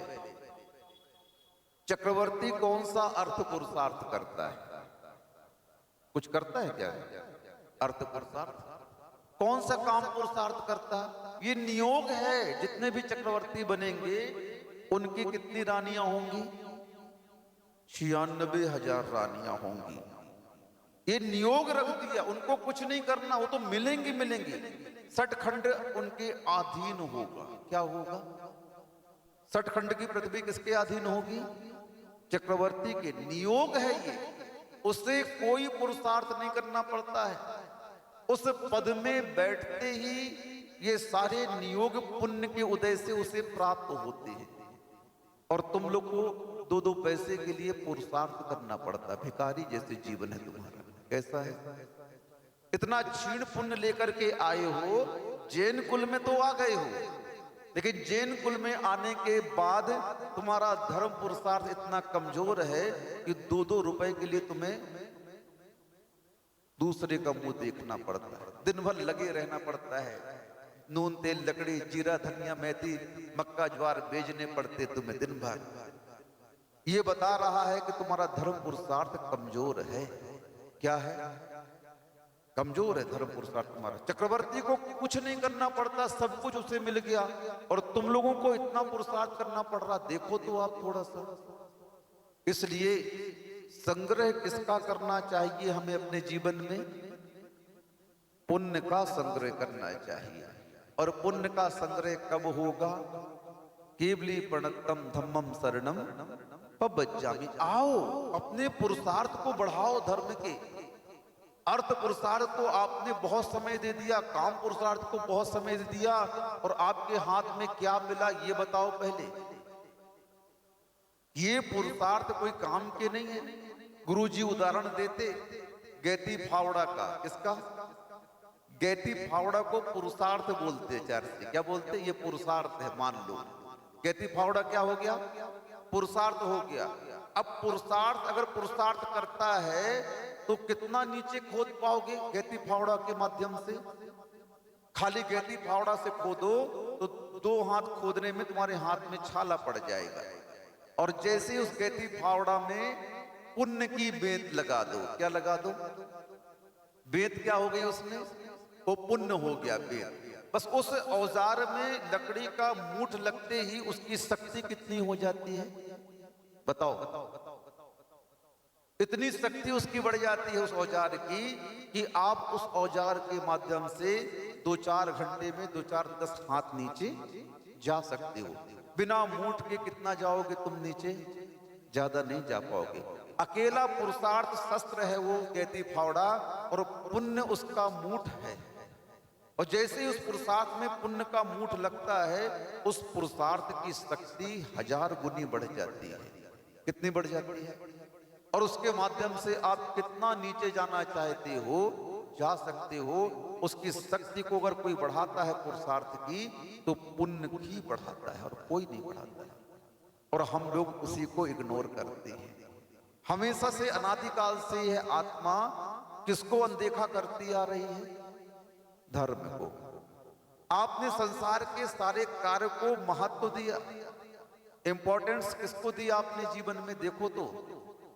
चक्रवर्ती कौन सा अर्थ पुरुषार्थ करता है? कुछ करता है क्या अर्थ पुरुषार्थ? कौन सा काम पुरुषार्थ करता है? ये नियोग है। जितने भी चक्रवर्ती बनेंगे उनकी कितनी रानियां होंगी? 96,000 रानियां होंगी। ये नियोग रख दिया, उनको कुछ नहीं करना, वो तो मिलेंगी मिलेंगी। सठखंड उनके अधीन होगा। क्या होगा? सठखंड की पृथ्वी किसके अधीन होगी? चक्रवर्ती के। नियोग है ये, उससे कोई पुरुषार्थ नहीं करना पड़ता है। उस पद में बैठते ही ये सारे नियोग पुण्य के उदय से उसे प्राप्त होते हैं। और तुम लोग को 2-2 पैसे के लिए पुरुषार्थ करना पड़ता है। भिखारी जैसे जीवन है तुम्हारा। कैसा है? इतना क्षीण पुण्य लेकर के आए हो, जैन कुल में तो आ गए हो, लेकिन जैन कुल में आने के बाद तुम्हारा धर्म पुरुषार्थ इतना कमजोर है कि 2-2 रुपए के लिए तुम्हें दूसरे का मुंह देखना पड़ता है। दिन भर लगे रहना पड़ता है। नून तेल लकड़ी जीरा धनिया मेथी मक्का ज्वार बेचने पड़ते तुम्हें दिन भर। ये बता रहा है कि तुम्हारा धर्म पुरुषार्थ कमजोर है। क्या है? कमजोर है धर्म पुरुषार्थ तुम्हारा। चक्रवर्ती को कुछ नहीं करना पड़ता, सब कुछ उसे मिल गया, और तुम लोगों को इतना पुरुषार्थ करना पड़ रहा। देखो तो आप थोड़ा सा। इसलिए संग्रह किसका करना चाहिए हमें अपने जीवन में? पुण्य का संग्रह करना चाहिए। और पुण्य का संग्रह कब होगा? केवली प्रणतम धम्मम शरणम पबज्जामि। आओ अपने पुरुषार्थ को बढ़ाओ। धर्म के अर्थ पुरुषार्थ को आपने बहुत समय दे दिया, काम पुरुषार्थ को बहुत समय दे दिया, और आपके हाथ में क्या मिला ये बताओ पहले। ये पुरुषार्थ कोई काम के नहीं है। गुरुजी उदाहरण देते गैती फावड़ा का। किसका? गैती फावड़ा को पुरुषार्थ बोलते। चर्च क्या बोलते? ये पुरुषार्थ है मान लो। कहती फावड़ा क्या हो गया? पुरुषार्थ हो गया। अब पुरुषार्थ अगर पुरुषार्थ करता है तो कितना नीचे खोद पाओगे कहती फावड़ा के माध्यम से? खाली कहती फावड़ा से खोदो तो 2 हाथ खोदने में तुम्हारे हाथ में छाला पड़ जाएगा। और जैसे ही उस कहती फावड़ा में पुण्य की बेंत लगा दो, क्या लगा दो? बेंत क्या हो गई उसमें? वो पुण्य हो गया बेंत। बस उस औजार में लकड़ी का मूठ लगते ही उसकी शक्ति कितनी हो जाती है बताओ? इतनी शक्ति उसकी बढ़ जाती है उस औजार की कि आप उस औजार के माध्यम से 2-4 घंटे में 2-4-10 हाथ नीचे जा सकते हो। बिना मूठ के कितना जाओगे तुम नीचे? ज्यादा नहीं जा पाओगे। अकेला पुरुषार्थ शस्त्र है वो कहती फावड़ा, और पुण्य उसका मूठ है। और जैसे ही उस पुरुषार्थ में पुण्य का मूठ लगता है उस पुरुषार्थ की शक्ति 1000 गुनी बढ़ जाती है। कितनी बढ़ जाती है? और उसके माध्यम से आप कितना नीचे जाना चाहते हो जा सकते हो। उसकी शक्ति को अगर कोई बढ़ाता है पुरुषार्थ की तो पुण्य ही बढ़ाता है और कोई नहीं बढ़ाता है। और हम लोग उसी को इग्नोर करते हैं। हमेशा से अनादिकाल से यह आत्मा किसको अनदेखा करती आ रही है? धर्म को। आपने संसार के सारे कार्य को महत्व दिया, इंपॉर्टेंस किसको दी आपने जीवन में? देखो तो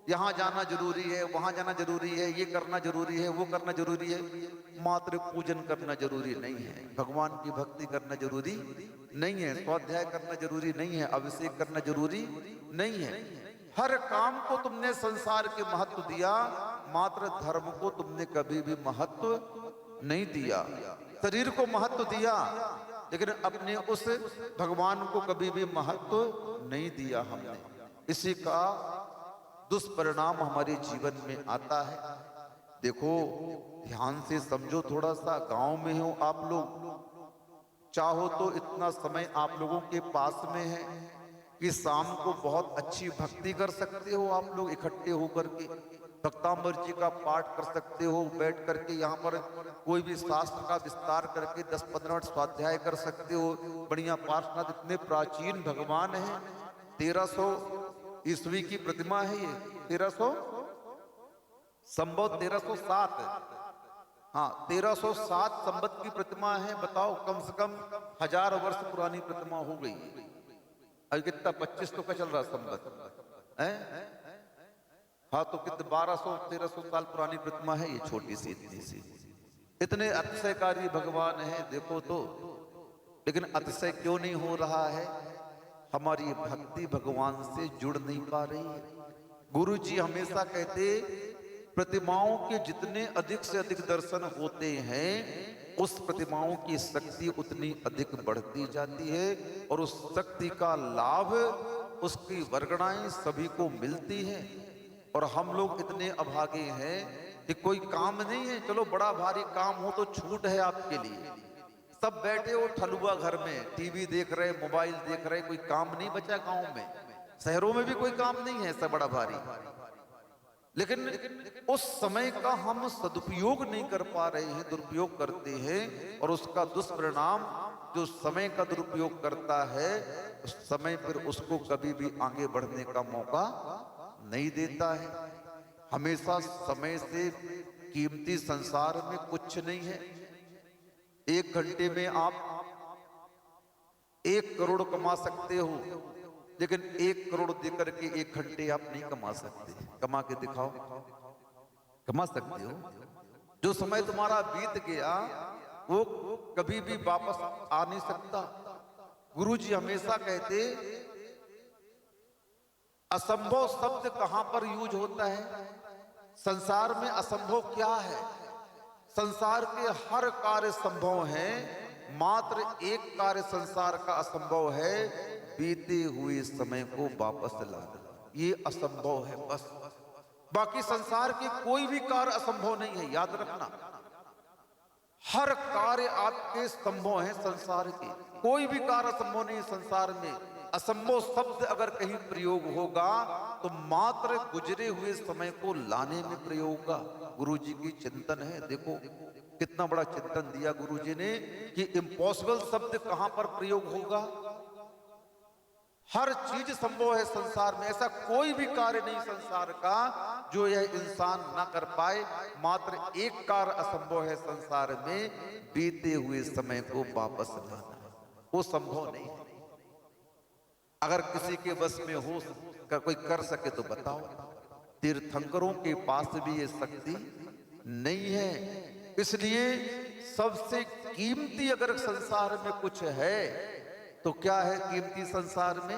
यहां जाना जरूरी है, वहां जाना जरूरी है, ये करना जरूरी है, वो करना जरूरी है। मात्र पूजन करना जरूरी नहीं है, भगवान की भक्ति करना जरूरी नहीं है, स्वाध्याय करना जरूरी नहीं है, अभिषेक करना जरूरी नहीं है। हर काम को तुमने संसार के महत्व दिया, मात्र धर्म को तुमने कभी भी महत्व नहीं दिया। शरीर को महत्व दिया लेकिन अपने उस भगवान को कभी भी महत्व नहीं दिया हमने। इसी का दुष्परिणाम हमारे जीवन में आता है। देखो ध्यान से समझो, थोड़ा सा गांव में हो आप लोग, चाहो तो इतना समय आप लोगों के पास में है कि शाम को बहुत अच्छी भक्ति कर सकते हो। आप लोग इकट्ठे होकर के भक्तांबर जी का पाठ कर सकते हो, बैठ करके यहाँ पर कोई भी शास्त्र का विस्तार करके 10-15 मिनट स्वाध्याय कर सकते हो। बढ़िया पार्श्वनाथ इतने प्राचीन भगवान हैं। 1300 ईस्वी की प्रतिमा है ये, 1300 संवत 1307, हाँ 1307 संवत की प्रतिमा है। बताओ कम से कम 1000 वर्ष पुरानी प्रतिमा हो गई। अभी कितना 25 तो का चल रहा संवत है? हाँ तो कितने 1200-1300 साल पुरानी प्रतिमा है ये, छोटी सी इतनी सी। इतने अतिशयकारी भगवान है देखो तो, लेकिन अतिशय क्यों नहीं हो रहा है? हमारी भक्ति भगवान से जुड़ नहीं पा रही है। गुरु जी हमेशा कहते प्रतिमाओं के जितने अधिक से अधिक दर्शन होते हैं उस प्रतिमाओं की शक्ति उतनी अधिक बढ़ती जाती है और उस शक्ति का लाभ उसकी वर्गणाएं सभी को मिलती हैं। और हम लोग इतने अभागे हैं कि कोई काम नहीं है, चलो बड़ा भारी काम हो तो छूट है आपके लिए, सब बैठे हो ठलुआ घर में टीवी देख रहे, मोबाइल देख रहे, कोई काम नहीं बचा गांव में, शहरों में भी कोई काम नहीं है सब बड़ा भारी। लेकिन उस समय का हम सदुपयोग नहीं कर पा रहे हैं, दुरुपयोग करते हैं। और उसका दुष्परिणाम जो समय का दुरुपयोग करता है उस समय फिर उसको कभी भी आगे बढ़ने का मौका नहीं देता है। हमेशा समय से कीमती संसार में कुछ नहीं है। 1 घंटे में आप 1 करोड़ कमा सकते हो, लेकिन 1 करोड़ देकर के 1 घंटे आप नहीं कमा सकते। कमा के दिखाओ, कमा सकते हो? जो समय तुम्हारा बीत गया वो कभी भी वापस आ नहीं सकता। गुरु जी हमेशा कहते असंभव शब्द कहां पर यूज होता है? संसार में असंभव क्या है? संसार के हर कार्य संभव है, मात्र एक कार्य संसार का असंभव है, बीते हुए समय को वापस लाना। ये असंभव है बस। बाकी संसार के कोई भी कार्य असंभव नहीं है, याद रखना। हर कार्य आपके संभव है संसार के, कोई भी कार्य असंभव नहीं है संसार में। असंभव शब्द अगर कहीं प्रयोग होगा तो मात्र गुजरे हुए समय को लाने में प्रयोग होगा। गुरु जी की चिंतन है, देखो कितना बड़ा चिंतन दिया गुरु जी ने कि इम्पॉसिबल शब्द कहां पर प्रयोग होगा? हर चीज संभव है संसार में, ऐसा कोई भी कार्य नहीं संसार का जो यह इंसान ना कर पाए। मात्र एक कार्य असंभव है संसार में, बीते हुए समय को वापस लाना, वो संभव नहीं है। अगर किसी के बस में हो कोई कर सके तो बताओ। तीर्थंकरों के पास भी ये शक्ति नहीं है। इसलिए सबसे कीमती अगर संसार में कुछ है तो क्या है कीमती संसार में?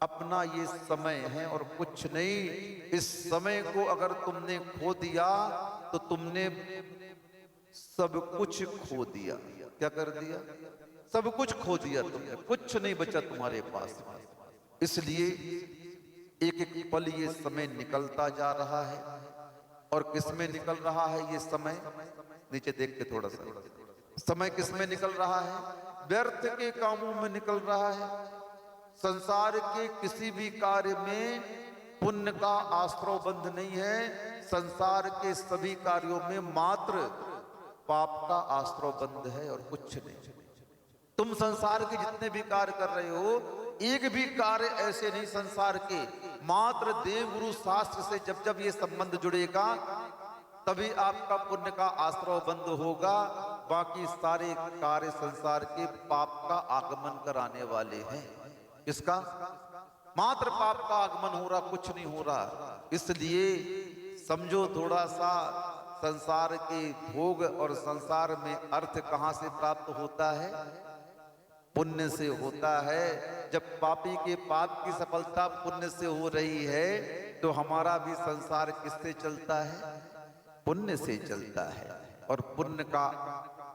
अपना ये समय है और कुछ नहीं। इस समय को अगर तुमने खो दिया तो तुमने सब कुछ खो दिया। क्या कर दिया? सब कुछ खो दिया तुमने, कुछ नहीं बचा तुम्हारे पास। इसलिए एक एक पल ये समय निकलता जा रहा है। और किसमें निकल रहा है ये समय? नीचे देख के थोड़ा सा, समय किसमें निकल रहा है? व्यर्थ के कामों में निकल रहा है। संसार के किसी भी कार्य में पुण्य का आश्रय बंध नहीं है। संसार के सभी कार्यों में मात्र पाप का आश्रय बंध है और कुछ नहीं। तुम संसार के जितने भी कार्य कर रहे हो, एक भी कार्य ऐसे नहीं संसार के, मात्र देव गुरु शास्त्र से जब जब ये संबंध जुड़ेगा तभी आपका पुण्य का आश्रय बंद होगा। बाकी सारे कार्य संसार के पाप का आगमन कराने वाले हैं। इसका मात्र पाप का आगमन हो रहा, कुछ नहीं हो रहा। इसलिए समझो थोड़ा सा, संसार के भोग और संसार में अर्थ कहां से प्राप्त होता है? पुण्य से होता है। जब पापी के पाप की सफलता पुण्य से हो रही है तो हमारा भी संसार किससे चलता है? पुण्य से चलता है। और पुण्य का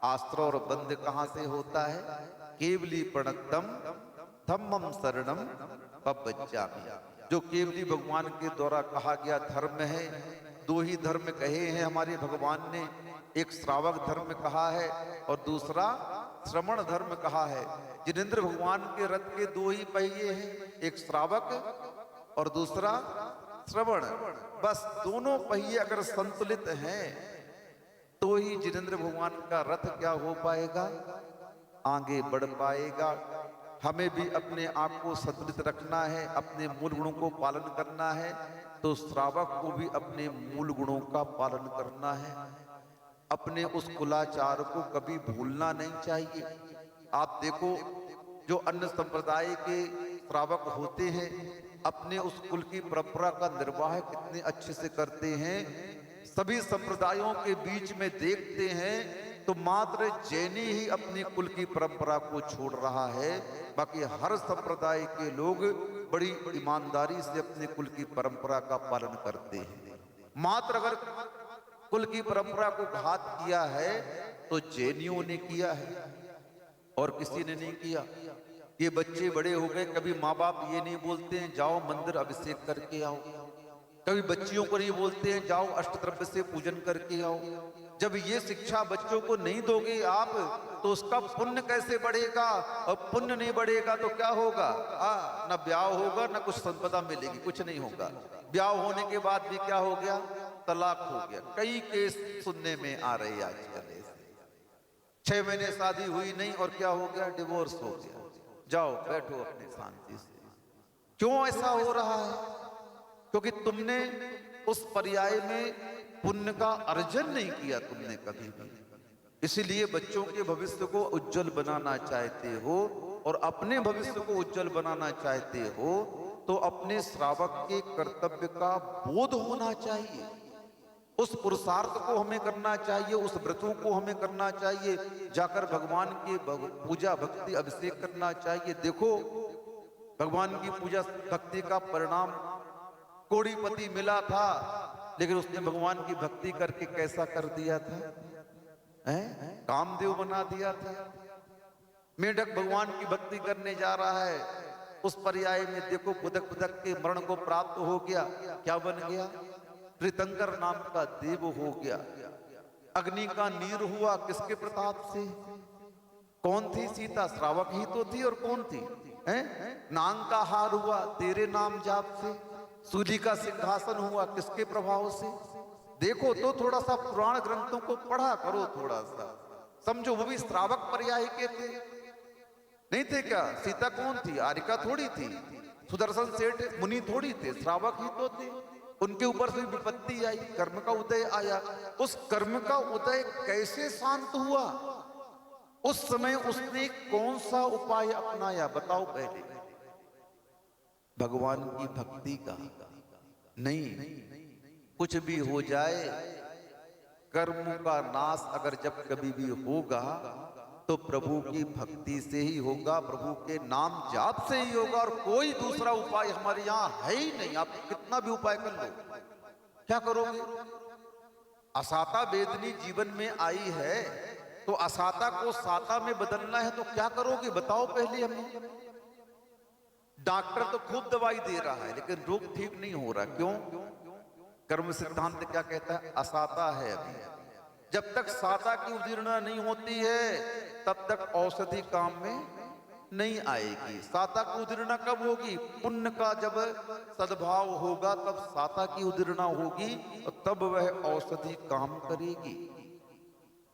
आश्रय और बंध कहां से होता है? केवली प्रणतम धम्मम शरणम पवज्जामि। जो केवली भगवान के द्वारा कहा गया धर्म है, दो ही धर्म कहे हैं हमारे भगवान ने। एक श्रावक धर्म कहा है और दूसरा श्रवण धर्म कहा है। जिनेंद्र भगवान के रथ के दो ही पहिए हैं, एक श्रावक और दूसरा श्रवण। बस दोनों पहिए अगर संतुलित हैं तो ही जिनेंद्र भगवान का रथ क्या हो पाएगा? आगे बढ़ पाएगा। हमें भी अपने आप को संतुलित रखना है, अपने मूल गुणों को पालन करना है, तो श्रावक को भी अपने मूल गुणों का पालन करना है। अपने उस कुलाचार को कभी भूलना नहीं चाहिए। आप देखो जो अन्य संप्रदाय के श्रावक होते हैं, अपने उस कुल की परंपरा का निर्वाह कितने अच्छे से करते हैं। सभी संप्रदायों के बीच में देखते हैं तो मात्र जैनी ही अपनी कुल की परंपरा को छोड़ रहा है। बाकी हर संप्रदाय के लोग बड़ी ईमानदारी से अपने कुल की परंपरा का पालन करते हैं। मात्र अगर कुल की परंपरा को घात किया है तो जैनियों ने किया है और किसी ने नहीं किया। ये बच्चे बड़े हो गए, कभी माँ बाप ये नहीं बोलते हैं जाओ मंदिर अभिषेक करके आओ, कभी बच्चियों को नहीं बोलते हैं जाओ अष्टद्रव्य से पूजन करके आओ। जब ये शिक्षा बच्चों को नहीं दोगे आप तो उसका पुण्य कैसे बढ़ेगा? और पुण्य नहीं बढ़ेगा तो क्या होगा? ना ब्याह होगा, ना कुछ संपदा मिलेगी, कुछ नहीं होगा। ब्याह होने के बाद भी क्या हो गया? तलाक हो गया। कई केस सुनने में आ रहे आजकल। 6 महीने शादी हुई नहीं और क्या हो गया? डिवोर्स हो गया। जाओ बैठो अपने शांति से। क्यों ऐसा हो रहा है? क्योंकि तुमने उस पर्याय में पुण्य का अर्जन नहीं किया तुमने कभी भी। इसीलिए बच्चों के भविष्य को उज्जवल बनाना चाहते हो और अपने भविष्य को उज्जवल बनाना चाहते हो तो अपने श्रावक के कर्तव्य का बोध होना चाहिए। उस पुरुषार्थ को हमें करना चाहिए, उस व्रतों को हमें करना चाहिए, जाकर भगवान की पूजा भक्ति अभिषेक करना चाहिए। देखो भगवान की पूजा भक्ति का परिणाम कोड़ीपति मिला था, लेकिन उसने भगवान की भक्ति करके कैसा कर दिया था? कामदेव बना दिया था। मेढक भगवान की भक्ति करने जा रहा है, उस पर्याय में देखो पुदक पुदक के मरण को प्राप्त हो गया। क्या बन गया? तीर्थंकर नाम का देव हो गया। अग्नि का नीर हुआ किसके प्रताप से? कौन थी? सीता श्रावक ही तो थी। और कौन थी? नांग का हार हुआ तेरे नाम जाप से। सूली का सिंहासन हुआ किसके प्रभाव से? देखो तो थोड़ा सा पुराण ग्रंथों को पढ़ा करो, थोड़ा सा समझो। वो भी श्रावक पर्याय के थे। नहीं थे क्या? सीता कौन थी? आरिका थोड़ी थी, सुदर्शन सेठ मुनि थोड़ी थे, श्रावक ही तो थे। उनके ऊपर से विपत्ति आई, कर्म का उदय आया। उस कर्म का उदय कैसे शांत हुआ? उस समय उसने कौन सा उपाय अपनाया? बताओ पहले। भगवान की भक्ति का। नहीं, कुछ भी हो जाए, कर्म का नाश अगर जब कभी भी होगा तो प्रभु की भक्ति से ही होगा, प्रभु के नाम जाप से ही होगा, और कोई दूसरा उपाय हमारे यहां है ही नहीं। आप कितना भी उपाय कर लो, क्या करोगे? असाता वेदनी जीवन में आई है, तो असाता को साता में बदलना है, तो क्या करोगे बताओ पहले हमें। डॉक्टर तो खूब दवाई दे रहा है, लेकिन रोग ठीक नहीं हो रहा। क्यों? कर्म सिद्धांत क्या कहता है? असाता है अभी। जब तक साता की उदीर्णा नहीं होती है तब तक औषधि काम में नहीं आएगी। साता की उदीर्णा कब होगी? पुण्य का जब सद्भाव होगा तब साता की उदीर्णा होगी, और तब वह औषधि काम करेगी।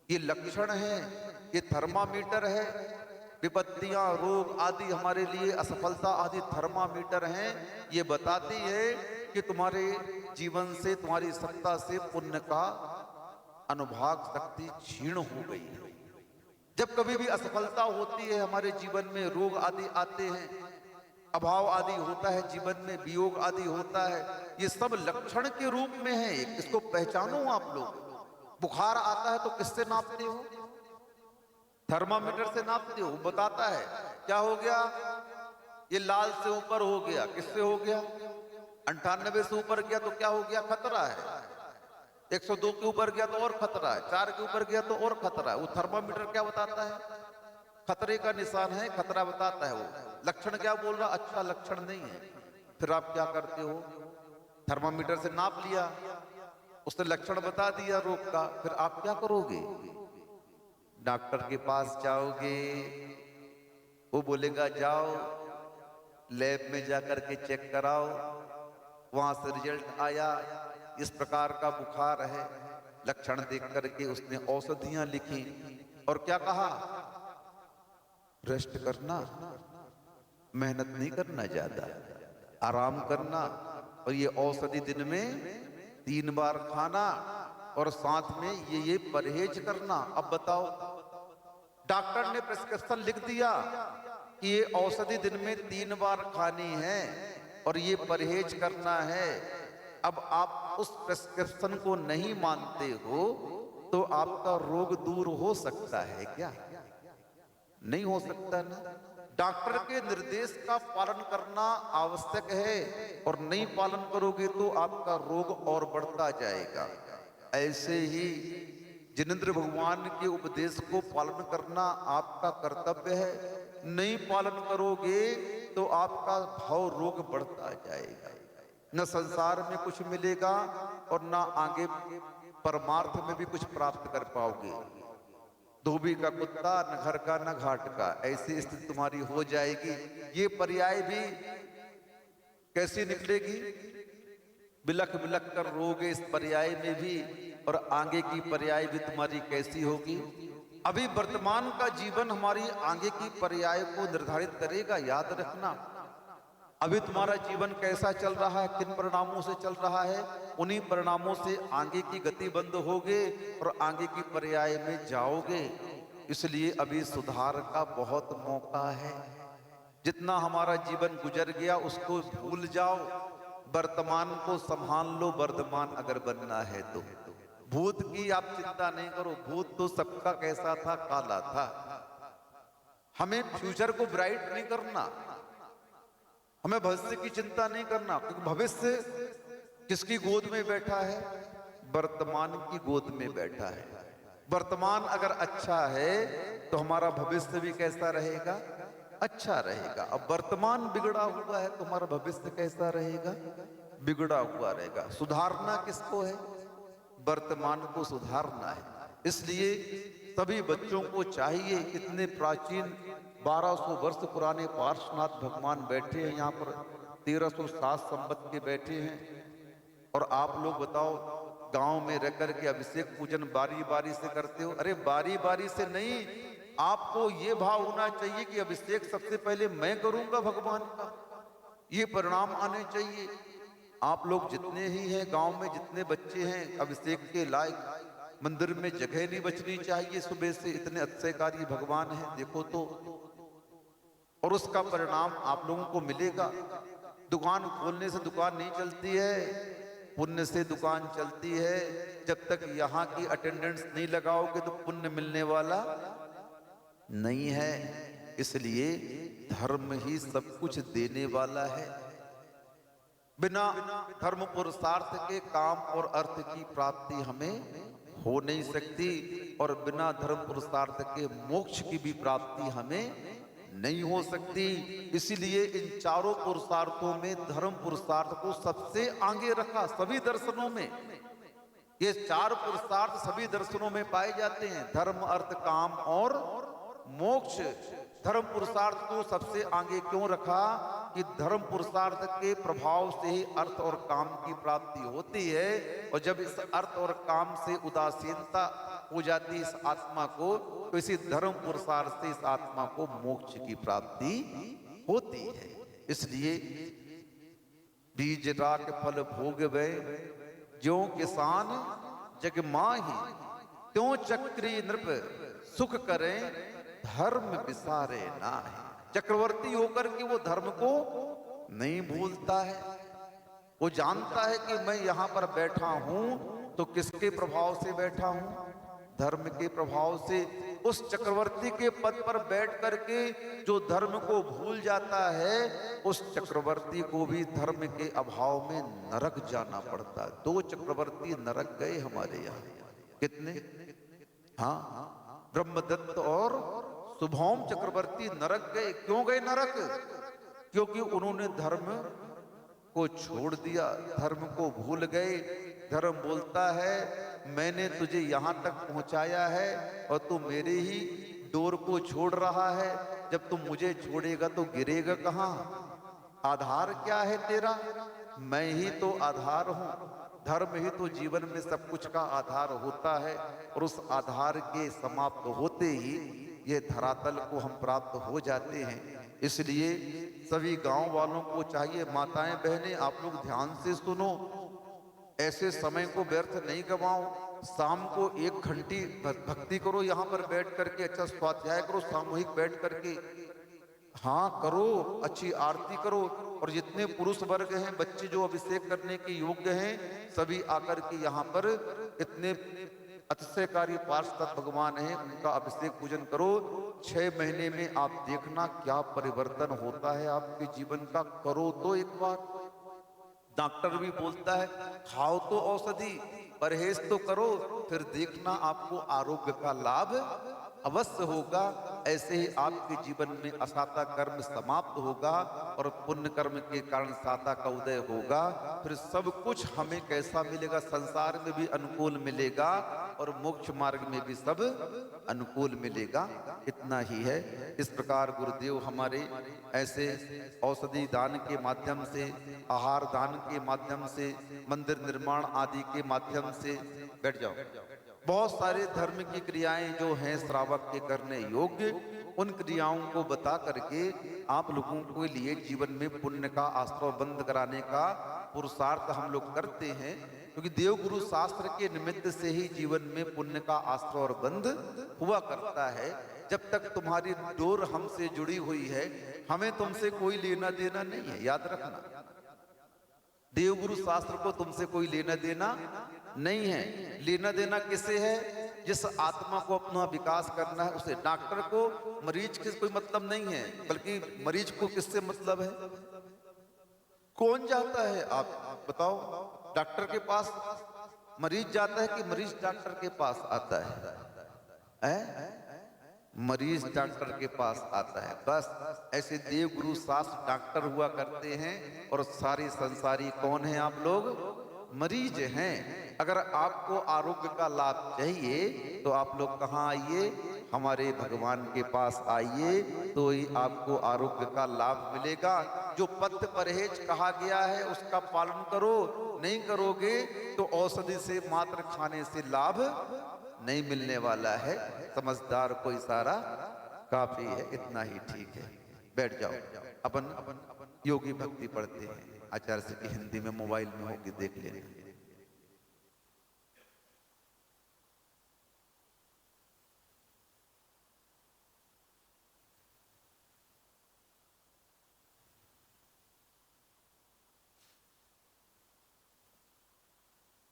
ये लक्षण है, ये थर्मामीटर है। विपत्तियां, रोग आदि हमारे लिए, असफलता आदि थर्मामीटर हैं। ये बताती है कि तुम्हारे जीवन से, तुम्हारी सत्ता से पुण्य का अनुभाग शक्ति क्षीण हो गई है। जब कभी भी असफलता होती है हमारे जीवन में, रोग आदि आते हैं, अभाव आदि होता है जीवन में, वियोग आदि होता है, ये सब लक्षण के रूप में है। इसको पहचानो आप लोग। बुखार आता है तो किससे नापते हो? थर्मामीटर से नापते हो। बताता है क्या हो गया, ये लाल से ऊपर हो गया। किससे हो गया? 98 से ऊपर गया तो क्या हो गया? खतरा है। 102 के ऊपर गया तो और खतरा है, 4 के ऊपर गया तो और खतरा है। वो थर्मामीटर क्या बताता है? खतरे का निशान है, खतरा बताता है। वो लक्षण क्या बोल रहा? अच्छा लक्षण नहीं है। फिर आप क्या करते हो? थर्मामीटर से नाप लिया, उसने लक्षण बता दिया रोग का, फिर आप क्या करोगे? डॉक्टर के पास जाओगे, वो बोलेगा जाओ लैब में जाकर के चेक कराओ, वहां से रिजल्ट आया इस प्रकार का बुखार है। लक्षण देख करके उसने औषधियां लिखी और क्या कहा? रेस्ट करना, मेहनत नहीं करना, ज्यादा आराम करना, और ये औषधि दिन में 3 बार खाना, और साथ में ये परहेज करना। अब बताओ, डॉक्टर ने प्रिस्क्रिप्शन लिख दिया कि ये औषधि दिन में 3 बार खानी है और ये परहेज करना है। अब आप उस प्रिस्क्रिप्शन को नहीं मानते हो तो आपका रोग दूर हो सकता है क्या? नहीं हो सकता ना। डॉक्टर के निर्देश का पालन करना आवश्यक है, और नहीं पालन करोगे तो आपका रोग और बढ़ता जाएगा। ऐसे ही जिनेंद्र भगवान के उपदेश को पालन करना आपका कर्तव्य है। नहीं पालन करोगे तो आपका भाव रोग बढ़ता जाएगा। न संसार में कुछ मिलेगा और न आगे परमार्थ में भी कुछ प्राप्त कर पाओगे। धोबी का कुत्ता, न घर का न घाट का, ऐसी स्थिति तुम्हारी हो जाएगी। ये पर्याय भी कैसी निकलेगी? बिलख बिलख कर रोगे इस पर्याय में भी, और आगे की पर्याय भी तुम्हारी कैसी होगी? अभी वर्तमान का जीवन हमारी आगे की पर्याय को निर्धारित करेगा, याद रखना। अभी तुम्हारा जीवन कैसा चल रहा है, किन परिणामों से चल रहा है, उन्हीं परिणामों से आगे की गति बंद होगे और आगे की पर्याय में जाओगे। इसलिए अभी सुधार का बहुत मौका है। जितना हमारा जीवन गुजर गया उसको भूल जाओ, वर्तमान को संभाल लो। वर्तमान अगर बनना है तो भूत की आप चिंता नहीं करो। भूत तो सबका कैसा था, काला था। हमें फ्यूचर को ब्राइट नहीं करना, हमें भविष्य की चिंता नहीं करना, क्योंकि भविष्य किसकी गोद में बैठा है? वर्तमान की गोद में बैठा है। वर्तमान अगर अच्छा है तो हमारा भविष्य भी कैसा रहेगा? अच्छा रहेगा। अब वर्तमान बिगड़ा हुआ है तो हमारा भविष्य कैसा रहेगा? बिगड़ा हुआ रहेगा। सुधारना किसको है? वर्तमान को सुधारना है। इसलिए सभी बच्चों को चाहिए, इतने प्राचीन 1200 वर्ष पुराने पार्श्वनाथ भगवान बैठे हैं यहाँ पर, 1307 संवत के बैठे हैं, और आप लोग बताओ गांव में रह करके अभिषेक पूजन बारी बारी से करते हो? अरे बारी बारी से नहीं, आपको ये भाव होना चाहिए कि अभिषेक सबसे पहले मैं करूंगा भगवान का, ये परिणाम आने चाहिए। आप लोग जितने ही हैं गांव में, जितने बच्चे हैं अभिषेक के लायक, मंदिर में जगह नहीं बचनी चाहिए। सुबह से इतने अतिशयकारी भगवान हैं, देखो तो। और उसका परिणाम आप लोगों को मिलेगा। दुकान खोलने से दुकान नहीं चलती है, पुण्य से दुकान चलती है। जब तक यहाँ की अटेंडेंस नहीं लगाओगे तो पुण्य मिलने वाला नहीं है। इसलिए धर्म ही सब कुछ देने वाला है। बिना धर्म पुरुषार्थ के काम और अर्थ की प्राप्ति हमें हो नहीं सकती, और बिना धर्म पुरुषार्थ के मोक्ष की भी प्राप्ति हमें नहीं हो सकती। इसीलिए इन चारों पुरुषार्थों में धर्म पुरुषार्थ को सबसे आगे रखा। सभी दर्शनों में ये चार पुरुषार्थ सभी दर्शनों में पाए जाते हैं, धर्म अर्थ काम और मोक्ष। धर्म पुरुषार्थ को सबसे आगे क्यों रखा? कि धर्म पुरुषार्थ के प्रभाव से ही अर्थ और काम की प्राप्ति होती है, और जब इस अर्थ और काम से उदासीनता हो जाती इस आत्मा को, तो इसी धर्म पुरुषार्थ से इस आत्मा को मोक्ष की प्राप्ति होती है। इसलिए बीज राख फल भोग वे, ज्यों किसान जग माही, त्यों चक्री नृप सुख करें, धर्म विसारे नाहि। चक्रवर्ती होकर के वो धर्म को नहीं भूलता है। वो जानता है कि मैं यहाँ पर बैठा हूं तो किसके प्रभाव से बैठा हूं? धर्म के प्रभाव से। उस चक्रवर्ती के पद पर बैठ करके जो धर्म को भूल जाता है, उस चक्रवर्ती को भी धर्म के अभाव में नरक जाना पड़ता है। 2 चक्रवर्ती नरक गए हमारे यहाँ। कितने? हाँ, ब्रह्मदत्त और शुभौम चक्रवर्ती नरक गए। क्यों गए नरक? क्योंकि उन्होंने धर्म को छोड़ दिया, धर्म को भूल गए। धर्म बोलता है मैंने तुझे यहां तक पहुंचाया है और तू मेरे ही डोर को छोड़ रहा है। जब तू मुझे छोड़ेगा तो गिरेगा कहां? आधार क्या है तेरा? मैं ही तो आधार हूं। धर्म ही तो जीवन में सब कुछ का आधार होता है, और उस आधार के समाप्त होते ही ये धरातल को हम प्राप्त हो जाते हैं। इसलिए सभी गांव वालों को चाहिए, माताएं बहनें आप लोग ध्यान से सुनो, ऐसे समय को व्यर्थ नहीं गवाओ। शाम को 1 घंटी भक्ति करो, यहाँ पर बैठ करके अच्छा स्वाध्याय करो, सामूहिक बैठ करके, हाँ करो, अच्छी आरती करो। और जितने पुरुष वर्ग हैं, बच्चे जो अभिषेक करने के योग्य हैं, सभी आकर के यहाँ पर इतने अतिशयकारी पार्षद भगवान हैं, उनका अभिषेक पूजन करो। 6 महीने में आप देखना क्या परिवर्तन होता है आपके जीवन का। करो तो एक बार। डॉक्टर भी बोलता है खाओ तो औषधि, परहेज तो करो, फिर देखना आपको आरोग्य का लाभ अवश्य होगा। ऐसे ही आपके जीवन में असाता कर्म समाप्त होगा और पुण्य कर्म के कारण साता का उदय होगा। फिर सब कुछ हमें कैसा मिलेगा? संसार में भी अनुकूल मिलेगा और मोक्ष मार्ग में भी सब अनुकूल मिलेगा। इतना ही है। इस प्रकार गुरुदेव हमारे ऐसे औषधि दान के माध्यम से, आहार दान के माध्यम से, मंदिर निर्माण आदि के माध्यम से, बैठ जाओ, बहुत सारे धर्म की क्रियाएं जो हैं श्रावक के करने योग्य, उन क्रियाओं को बता करके आप लोगों के लिए जीवन में पुण्य का आश्रय बंद कराने का पुरुषार्थ हम लोग करते हैं। क्योंकि देवगुरु शास्त्र के निमित्त से ही जीवन में पुण्य का आश्रय और बंध हुआ करता है। जब तक तुम्हारी डोर हमसे जुड़ी हुई है, हमें तुमसे कोई लेना देना नहीं है, याद रखना। देवगुरु शास्त्र को तुमसे कोई लेना देना नहीं है। लेना देना किसे है? जिस आत्मा को अपना विकास करना है उसे। डॉक्टर को मरीज से कोई मतलब नहीं है, बल्कि मरीज को किससे मतलब है? कौन जाता है आप बताओ? डॉक्टर के पास मरीज जाता है कि मरीज डॉक्टर के पास आता है? मरीज डॉक्टर के पास आता है। बस ऐसे देवगुरु शास्त्र डॉक्टर हुआ करते हैं, और सारे संसारी कौन है? आप लोग मरीज हैं। अगर आपको आरोग्य का लाभ चाहिए तो आप लोग कहाँ आइए? हमारे भगवान के पास आइए, तो ही आपको आरोग्य का लाभ मिलेगा। जो पथ्य परहेज कहा गया है उसका पालन करो, नहीं करोगे तो औषधि से मात्र खाने से लाभ नहीं मिलने वाला है। समझदार को इशारा काफी है, इतना ही ठीक है। बैठ जाओ, अपन योगी भक्ति पढ़ते हैं, आचार्य से की हिंदी में मोबाइल में होगी, देख लेना।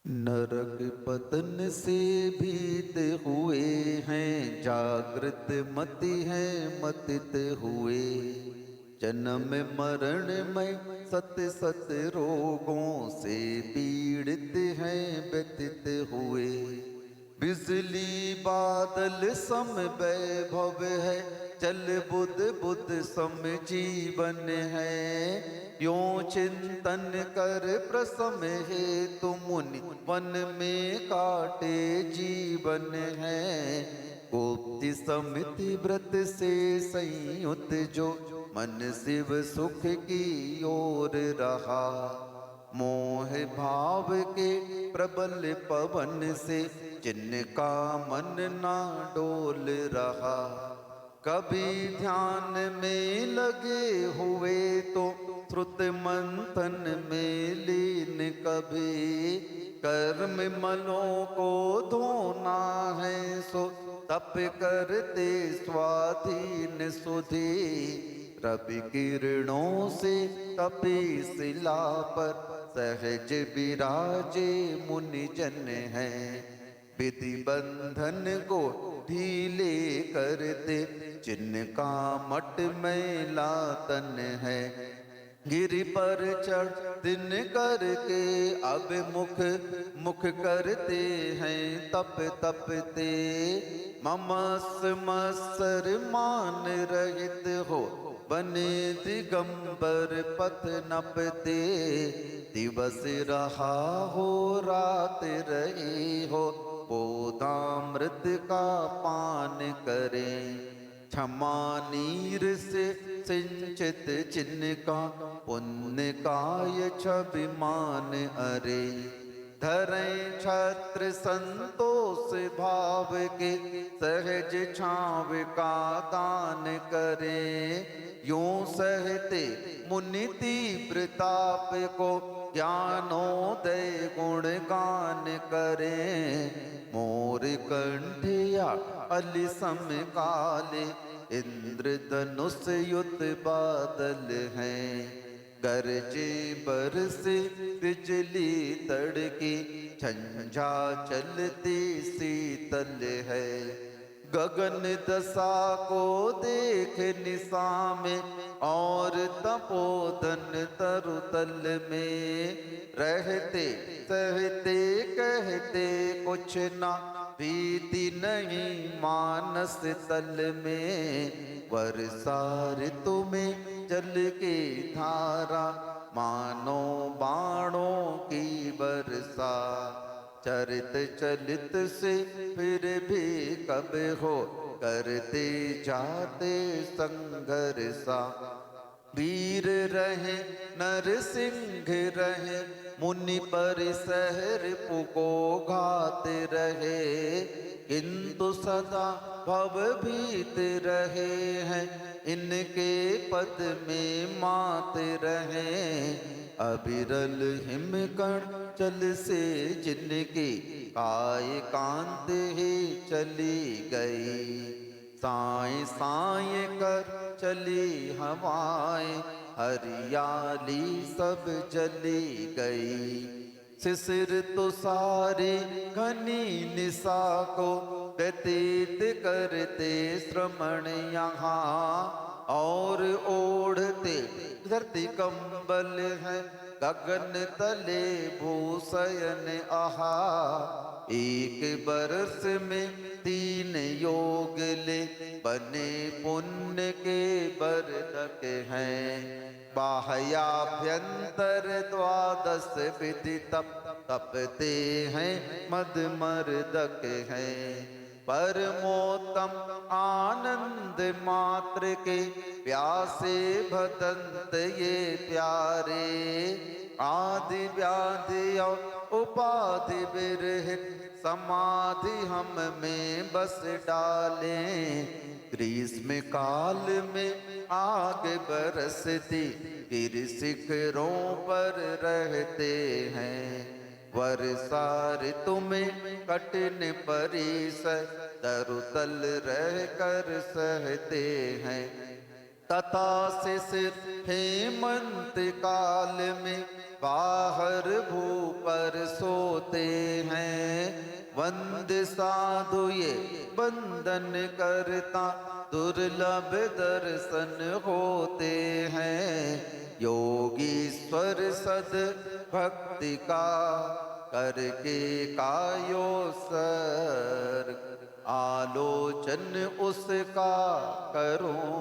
नरक पतन से भीत हुए हैं, जागृत मति है मतित हुए। जन्म मरण में सत सत रोगों से पीड़ित हैं व्यतीत हुए। बिजली बादल सम वैभव है, चल बुध बुध सम जीवन है। यों चिंतन कर प्रसम है, तुम मुनि वन में काटे जीवन है। गोप्ति समिति व्रत से संयुत जो, मन शिव सुख की ओर रहा। मोह भाव के प्रबल पवन से, जिनका मन ना डोल रहा। कभी ध्यान में लगे हुए तो श्रुत मंथन में लीन, कभी कर्म मलों को धोना है सो तप करते स्वाधीन सुधी। रवि किरणों से तपी शिला पर सहज विराजे मुनि जन है। विधि बंधन को ढीले करते, जिनका मट मैला तन है। गिरि पर चढ़ दिन करके अब मुख मुख करते हैं तप तपते। ममस मत्सर मान रहित हो, बने दिगंबर पथ नपते। दिवस रहा हो रात रही हो, बोधामृत का पान करें। क्षमा नीर से सिंचित जिनका, पुण्य काय छविमान अरे। धरें छत्र संतोष भाव के, सहज छाव का दान करें। यूं सहते मुनि तीव्र ताप को, ज्ञानोदय गुण गान करें। मोर कंठिया अली सम काले, इंद्र धनुष युत बादल हैं। गरजे बरसे बिजली तड़के, झंझा चलती शीतल है। गगन दशा को देख निशा में, और तपोधन तरुतल में। रहते सहते कहते कुछ ना, बीती नहीं मानस तल में। वर्षा ऋतु में जल की धारा, मानो बाणों की वर्षा। चरित चलित से फिर भी कब हो, करते जाते संघर्षा। वीर रहे नरसिंह रहे, मुनि पर सहर पुको घात रहे। किंतु सदा भव भीत रहे हैं, इनके पद में मात रहे। अविरल हिमकण चल से जिनकी, काय कांत ही चली गई। साए साए कर चली हवाएं, हरियाली सब जली गई। शिशिर तो सारी घनी निशा को, व्यतीत करते श्रमण यहाँ। और ओढ़ते धरती कंबल है, गगन तले भूषयन आहा। एक बरस में 3 योग ले, बने पुण्य के बरदक हैं। बाह्याभ्यंतर 12 विधि तप, तपते हैं मद मर्दक हैं। परमोत्तम आनंद मात्र के प्यासे भटंत ये प्यारे। आदि व्याधि और उपाधि विरहित समाधि हम में बस डालें। ग्रीष्म काल में आग बरसती गिर शिखरों पर रहते हैं। वर्षा ऋतु में कठिन परिसर तरुतल रह कर सहते हैं। तथा शिशिर हेमंत काल में बाहर भू पर सोते हैं। वंद साधु ये बंधन करता दुर्लभ दर्शन होते हैं। योगीश्वर सद भक्ति का करके कायो सर। आलोचन उसका करूं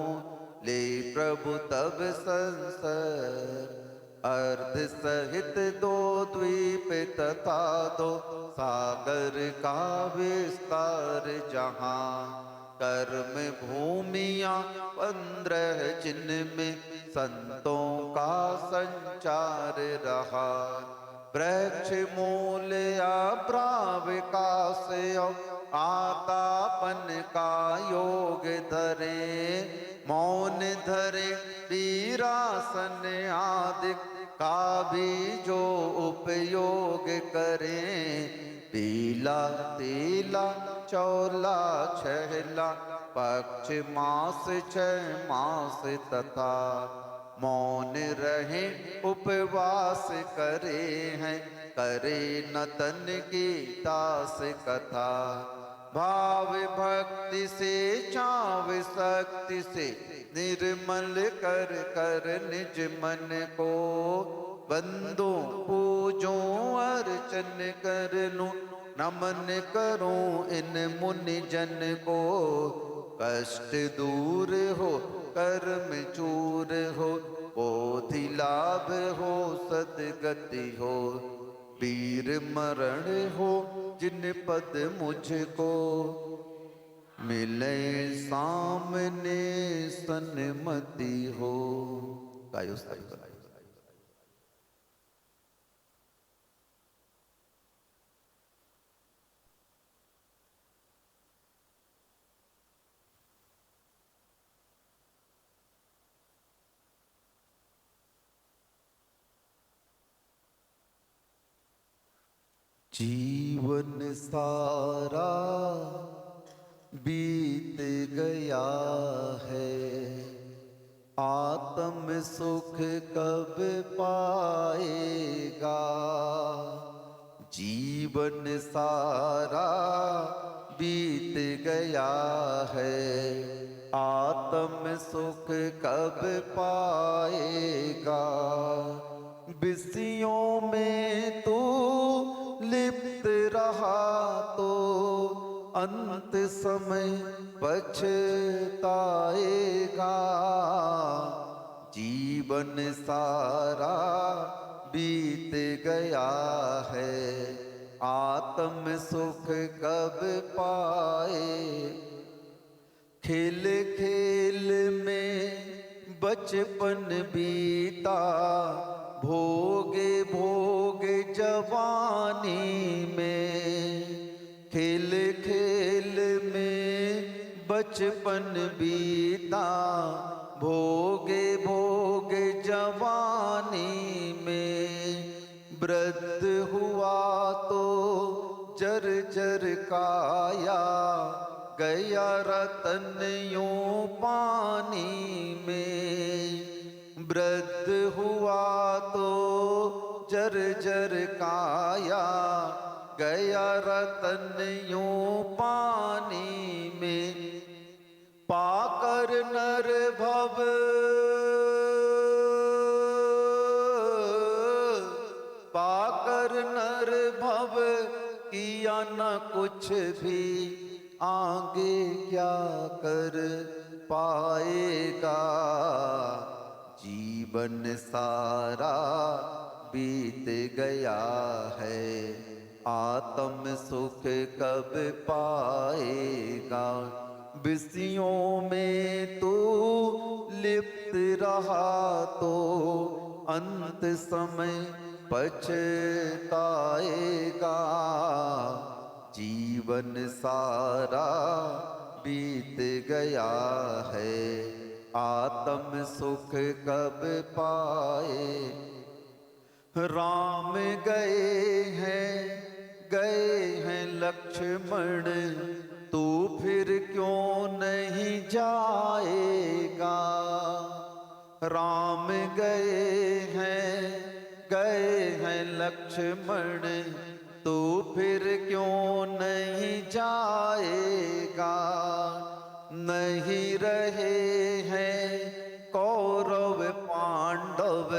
ले प्रभु तब संसर। अर्ध सहित दो द्वीप तथा दो सागर का विस्तार जहां। कर्म भूमियां 15 जिनमें संतों का संचार रहा। वृक्ष मूल या प्राविकाश आतापन का योग धरे। मौन धरे वीरासन आदि का भी जो उपयोग करें। पीला तीला चौला छहला पक्ष मास 6 मास तथा। मौन रहे उपवास करे हैं करे न तन की दास कथा। भाव भक्ति से चाव शक्ति से निर्मल कर कर निज मन को। बंदो पूजो अर्चन कर लूं नमन करूं इन मुनि जन को। कष्ट दूर हो कर्म चूर हो बोधि लाभ हो सदगति हो। वीर मरण हो जिन पद मुझको मिले सामने सन्मति हो। गायो साहिब। जीवन सारा बीत गया है आत्म सुख कब पाएगा। जीवन सारा बीत गया है आत्म सुख कब पाएगा। विषयों में तू लिप्त रहा तो अंत समय पछताएगा। जीवन सारा बीत गया है आत्म सुख कब पाए। खेल खेल में बचपन बीता भोगे भोगे जवानी में। खेल खेल में बचपन बीता भोगे भोगे जवानी में। वृद्ध हुआ तो जर जर काया गया रतन यूं पानी में। वृद्ध हुआ तो जर जर काया गया रतन यूं पानी में। पाकर नर भव पाकर नर भव किया न कुछ भी आगे क्या कर पाएगा। जीवन सारा बीत गया है आत्म सुख कब पाएगा, विषयों में तू लिप्त रहा तो अंत समय पछताएगा। जीवन सारा बीत गया है, आत्म सुख कब पाए। राम गए हैं लक्ष्मण, तू फिर क्यों नहीं जाएगा। राम गए हैं लक्ष्मण, तू फिर क्यों नहीं जाएगा। नहीं रहे हैं कौरव पांडव,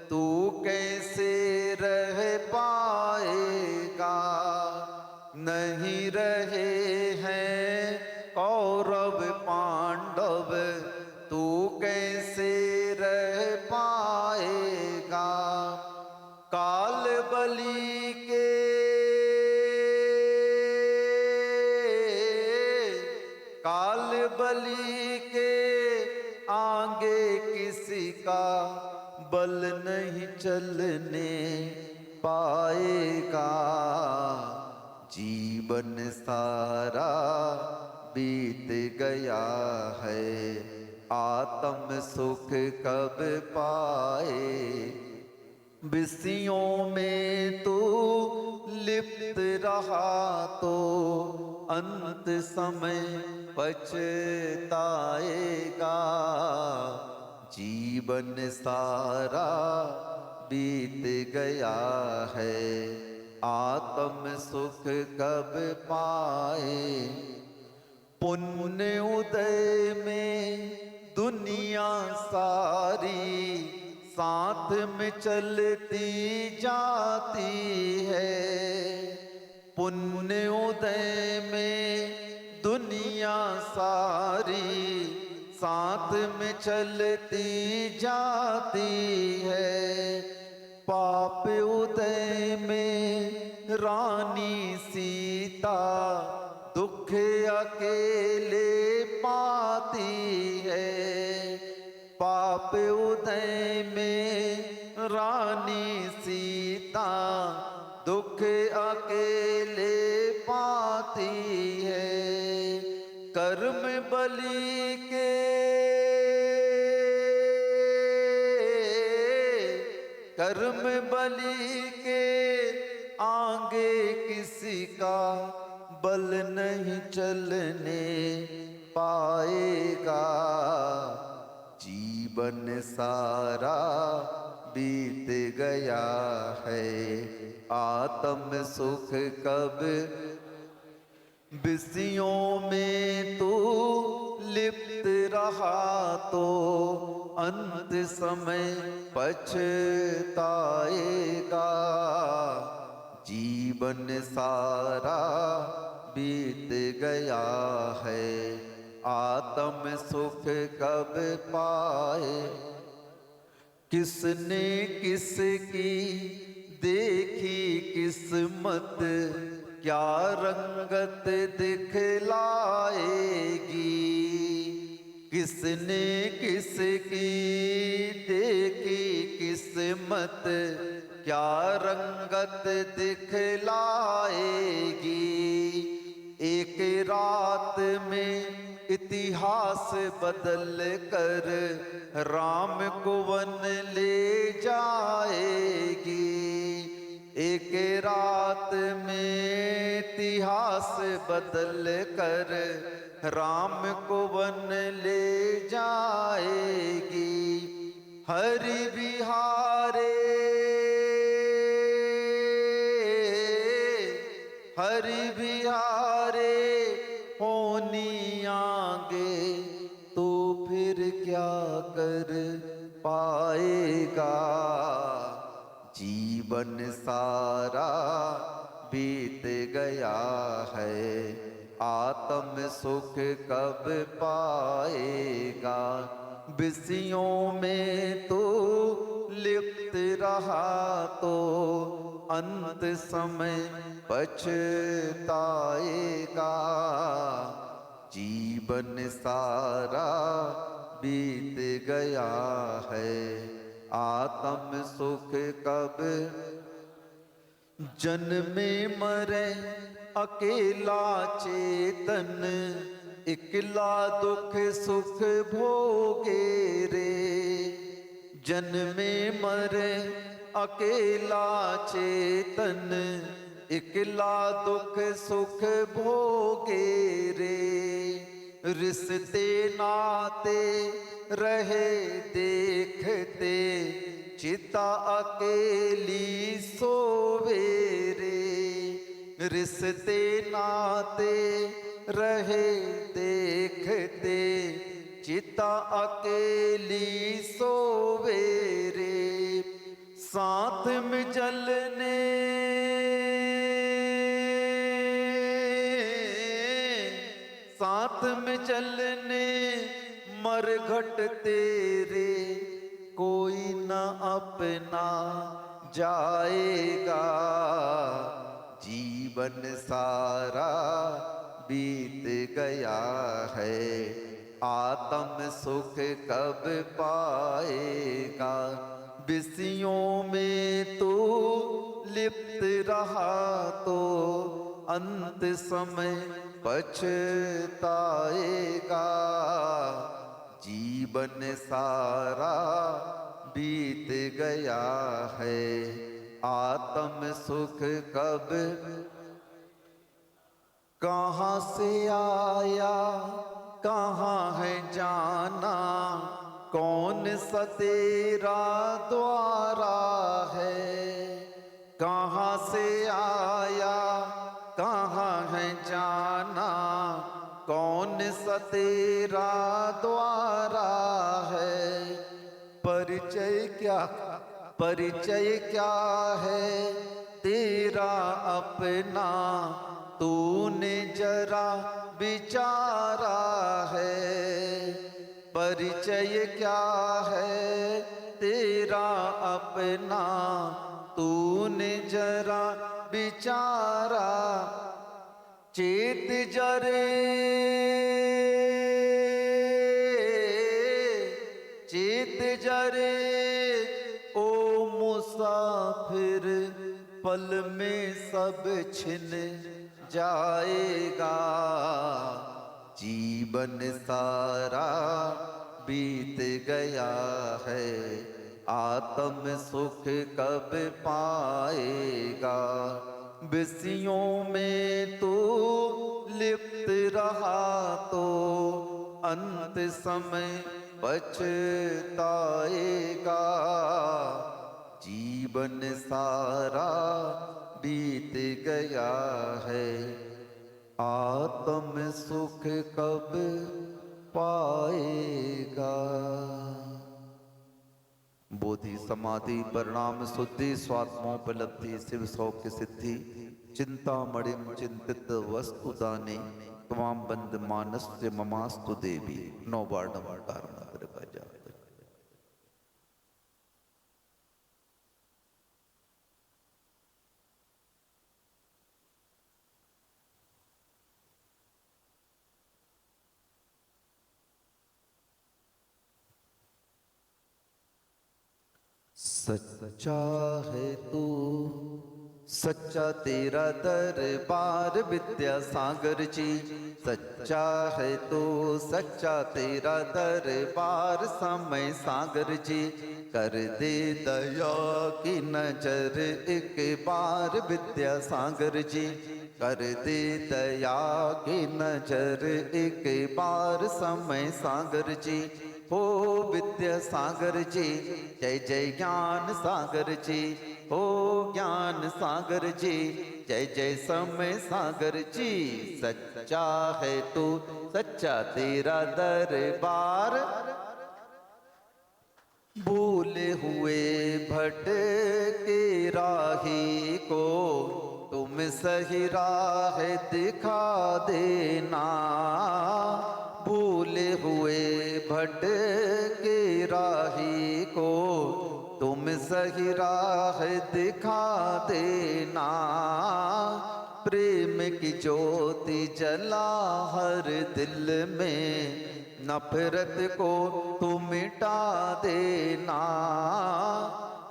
तू कैसे रह पाएगा। नहीं रहे हैं कौरव पांडव, तू कैसे रह पाएगा। काल बलि के आगे किसी का बल नहीं चलने पाएगा। जीवन सारा बीत गया है, आत्म सुख कब पाए। विषयों में तू लिप्त रहा तो अंत समय पछताएगा। जीवन सारा बीत गया है, आत्म सुख कब पाए। पुण्य उदय में दुनिया सारी साथ में चलती जाती है। पुण्य उदय में दुनिया सारी साथ में चलती जाती है। पाप उदय में रानी सीता दुख अकेले पाती है। पाप उदय में रानी सीता दुख अकेले पाती है। कर्म बलि के आगे किसी का बल नहीं चलने पाएगा। जीवन सारा बीत गया है, आत्म सुख कब। विषयों में तू लिप्त रहा तो अंत समय पछताएगा। जीवन सारा बीत गया है, आत्म सुख कब पाए। किसने किसकी देखी किस्मत, क्या रंगत दिखलाएगी। किसने किसकी देखी किस्मत, क्या रंगत दिखलाएगी। एक रात में इतिहास बदल कर राम को वन ले जाएगी। एक रात में इतिहास बदल कर राम को वन ले जाएगी। हरि बिहारे होनी आगे, तो फिर क्या कर पाएगा। जीवन सारा बीत गया है, आत्म सुख कब पाएगा। विषयों में तो लिप्त रहा तो अंत समय पछताएगा। जीवन सारा बीत गया है, आत्म सुख कब जन्मे मरे अकेला चेतन, इकला दुख सुख भोगे रे। जन्मे मरे अकेला चेतन, इकला दुख सुख भोगे रे। रिश्ते नाते रहे देखते, चिता अकेली सोवे रे। रिश्ते नाते रहे देखते, चिता अकेली सोवे रे। साथ में जलने साथ में चलने मरघट तेरे, कोई न अपना जाएगा। जीवन सारा बीत गया है, आत्म सुख कब पाएगा। विषयों में तो लिप्त रहा तो अंत समय पछताएगा। जीवन सारा बीत गया है, आत्म सुख कब। कहाँ से आया कहाँ है जाना, कौन सा तेरा द्वारा है। कहाँ से आया कहाँ है जाना, कौन सा तेरा द्वारा है। परिचय क्या है तेरा अपना, तूने जरा विचारा है। परिचय क्या है तेरा अपना, तूने जरा विचारा। चेत जरे ओ मुसाफिर, पल में सब छिन जाएगा। जीवन सारा बीत गया है, आत्म सुख कब पाएगा। विषयों में तो लिप्त रहा तो अंत समय पछताएगा। जीवन सारा बीत गया है, आत्म सुख कब पाएगा। बोधि समाधि परिणाम शुद्धि स्वात्मोपलब्धि शिव सौख्य सिद्धि, चिंतामणिम चिंतित वस्तु दाने, त्वाम बंद मानस्य ममास्तु देवी। 9 बार नमस्कार मंत्र का जाप। सच्चा है तू सच्चा तेरा दरबार विद्यासागर जी। सच्चा है तो सच्चा तेरा दरबार समय सागर जी। कर दे दया की नजर एक बार विद्यासागर जी। कर दे दया की नजर एक बार समय सागर जी। हो विद्यासागर जी जय जय ज्ञान सागर जी। हो ज्ञान सागर जी जय जय समय सागर जी। सच्चा है तू सच्चा तेरा दरबार, भूले हुए भटके राही को तुम सही राह दिखा देना। भूले हुए भटके राही को तुम सही राह दिखा देना, प्रेम की ज्योति जला हर दिल में, नफरत को तू मिटा देना,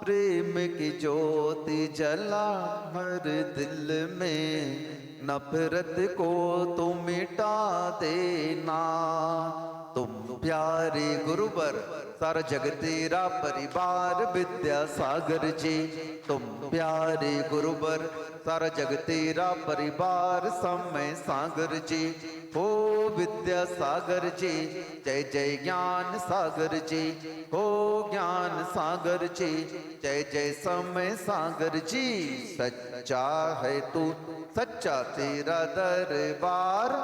प्रेम की ज्योति जला हर दिल में, नफरत को तू मिटा देना। तुम प्यारे गुरुवर सारा जग तेरा परिवार विद्यासागर जी, तुम प्यारे गुरुवर सारा जग तेरा परिवार समय सागर जी, हो विद्यासागर जी जय जय ज्ञान सागर जी, हो ज्ञान सागर जी जय जय समय सागर जी। सच्चा है तू सच्चा तेरा दरबार,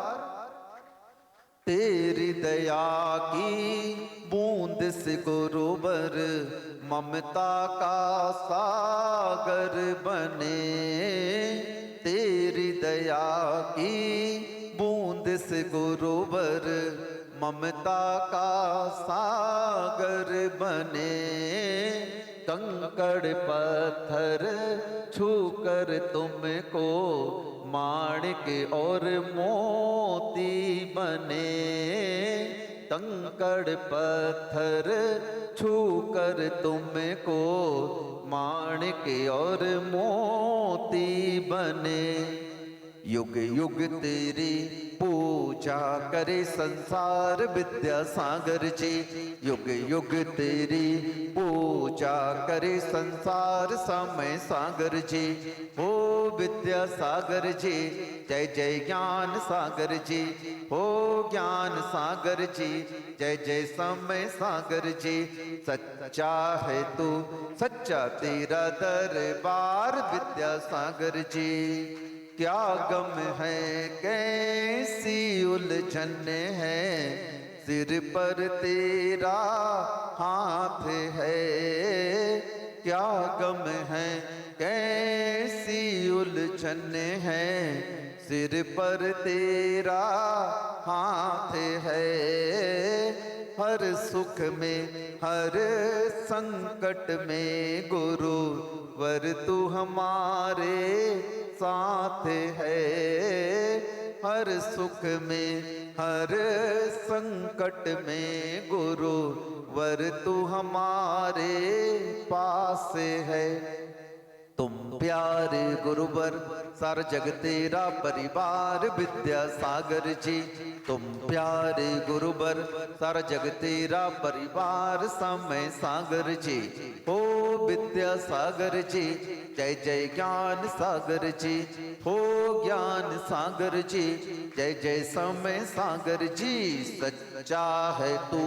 तेरी दया की बूंद से गुरुवर ममता का सागर बने, तेरी दया की बूंद से गुरुवर ममता का सागर बने, कंकड़ पत्थर छूकर तुमको माणिक और मोती बने, कंकड़ पत्थर छूकर तुमको माणिक और मोती बने। युग युग तेरी पूजा करे संसार विद्यासागर जी, युग युग तेरी पूजा करे संसार समय सागर जी, हो विद्यासागर जी जय जय ज्ञान सागर जी, हो ज्ञान सागर जी जय जय समय सागर जी। सच्चा है तू सच्चा तेरा दरबार विद्यासागर जी, क्या गम है कैसी उलझन है, सिर पर तेरा हाथ है, क्या गम है कैसी उलझन है, सिर पर तेरा हाथ है, हर सुख में हर संकट में गुरु वर तू हमारे साथ है, हर सुख में हर संकट में गुरु वर तू हमारे पास है। तुम प्यारे गुरुवर सारा जग तेरा परिवार विद्यासागर जी, तुम प्यारे गुरुवर सारा जग तेरा परिवार समय सागर जी, हो विद्यासागर जी जय जय ज्ञान सागर जी, हो ज्ञान सागर जी जय जय समय सागर जी। सच्चा है तू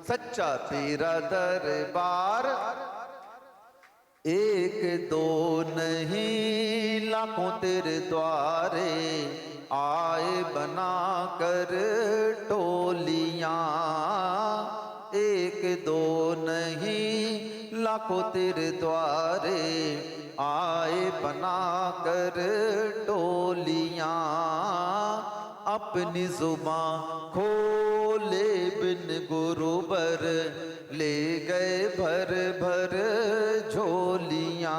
सच्चा तेरा दरबार, एक दो नहीं लाखों तेरे द्वारे आए बना कर टोलियां, एक दो नहीं लाखों तेरे द्वारे आए बना कर टोलियां, अपनी जुबां खोले बिन गुरुवर ले गए भर भर झोलियां,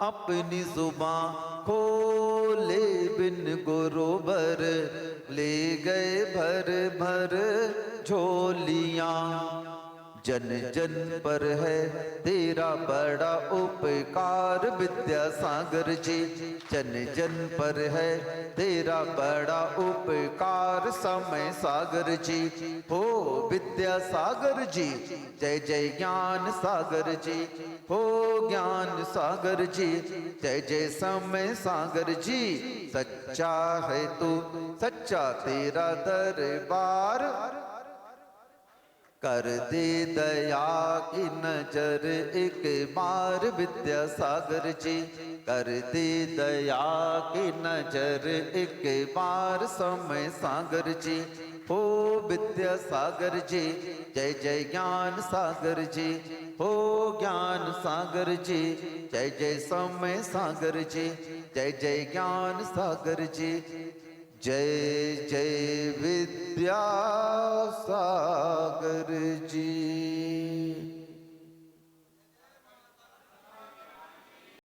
अपनी जुबां खोले बिन गुरुवर ले गए भर भर झोलियां। जन जन पर है तेरा बड़ा उपकार विद्यासागर जी, जन जन पर है तेरा बड़ा उपकार समय सागर जी, हो विद्यासागर जी जय जय ज्ञान सागर जी, हो ज्ञान सागर जी जय जय समय सागर जी। सच्चा है तू सच्चा तेरा दरबार, कर दे दया की नजर एक बार विद्यासागर जी, कर दे दया की नजर एक बार समय सागर जी, हो विद्यासागर जी जय जय ज्ञान सागर जी, हो ज्ञान सागर जी जय जय समय सागर जी जय जय ज्ञान सागर जी, जय जय विद्यासागर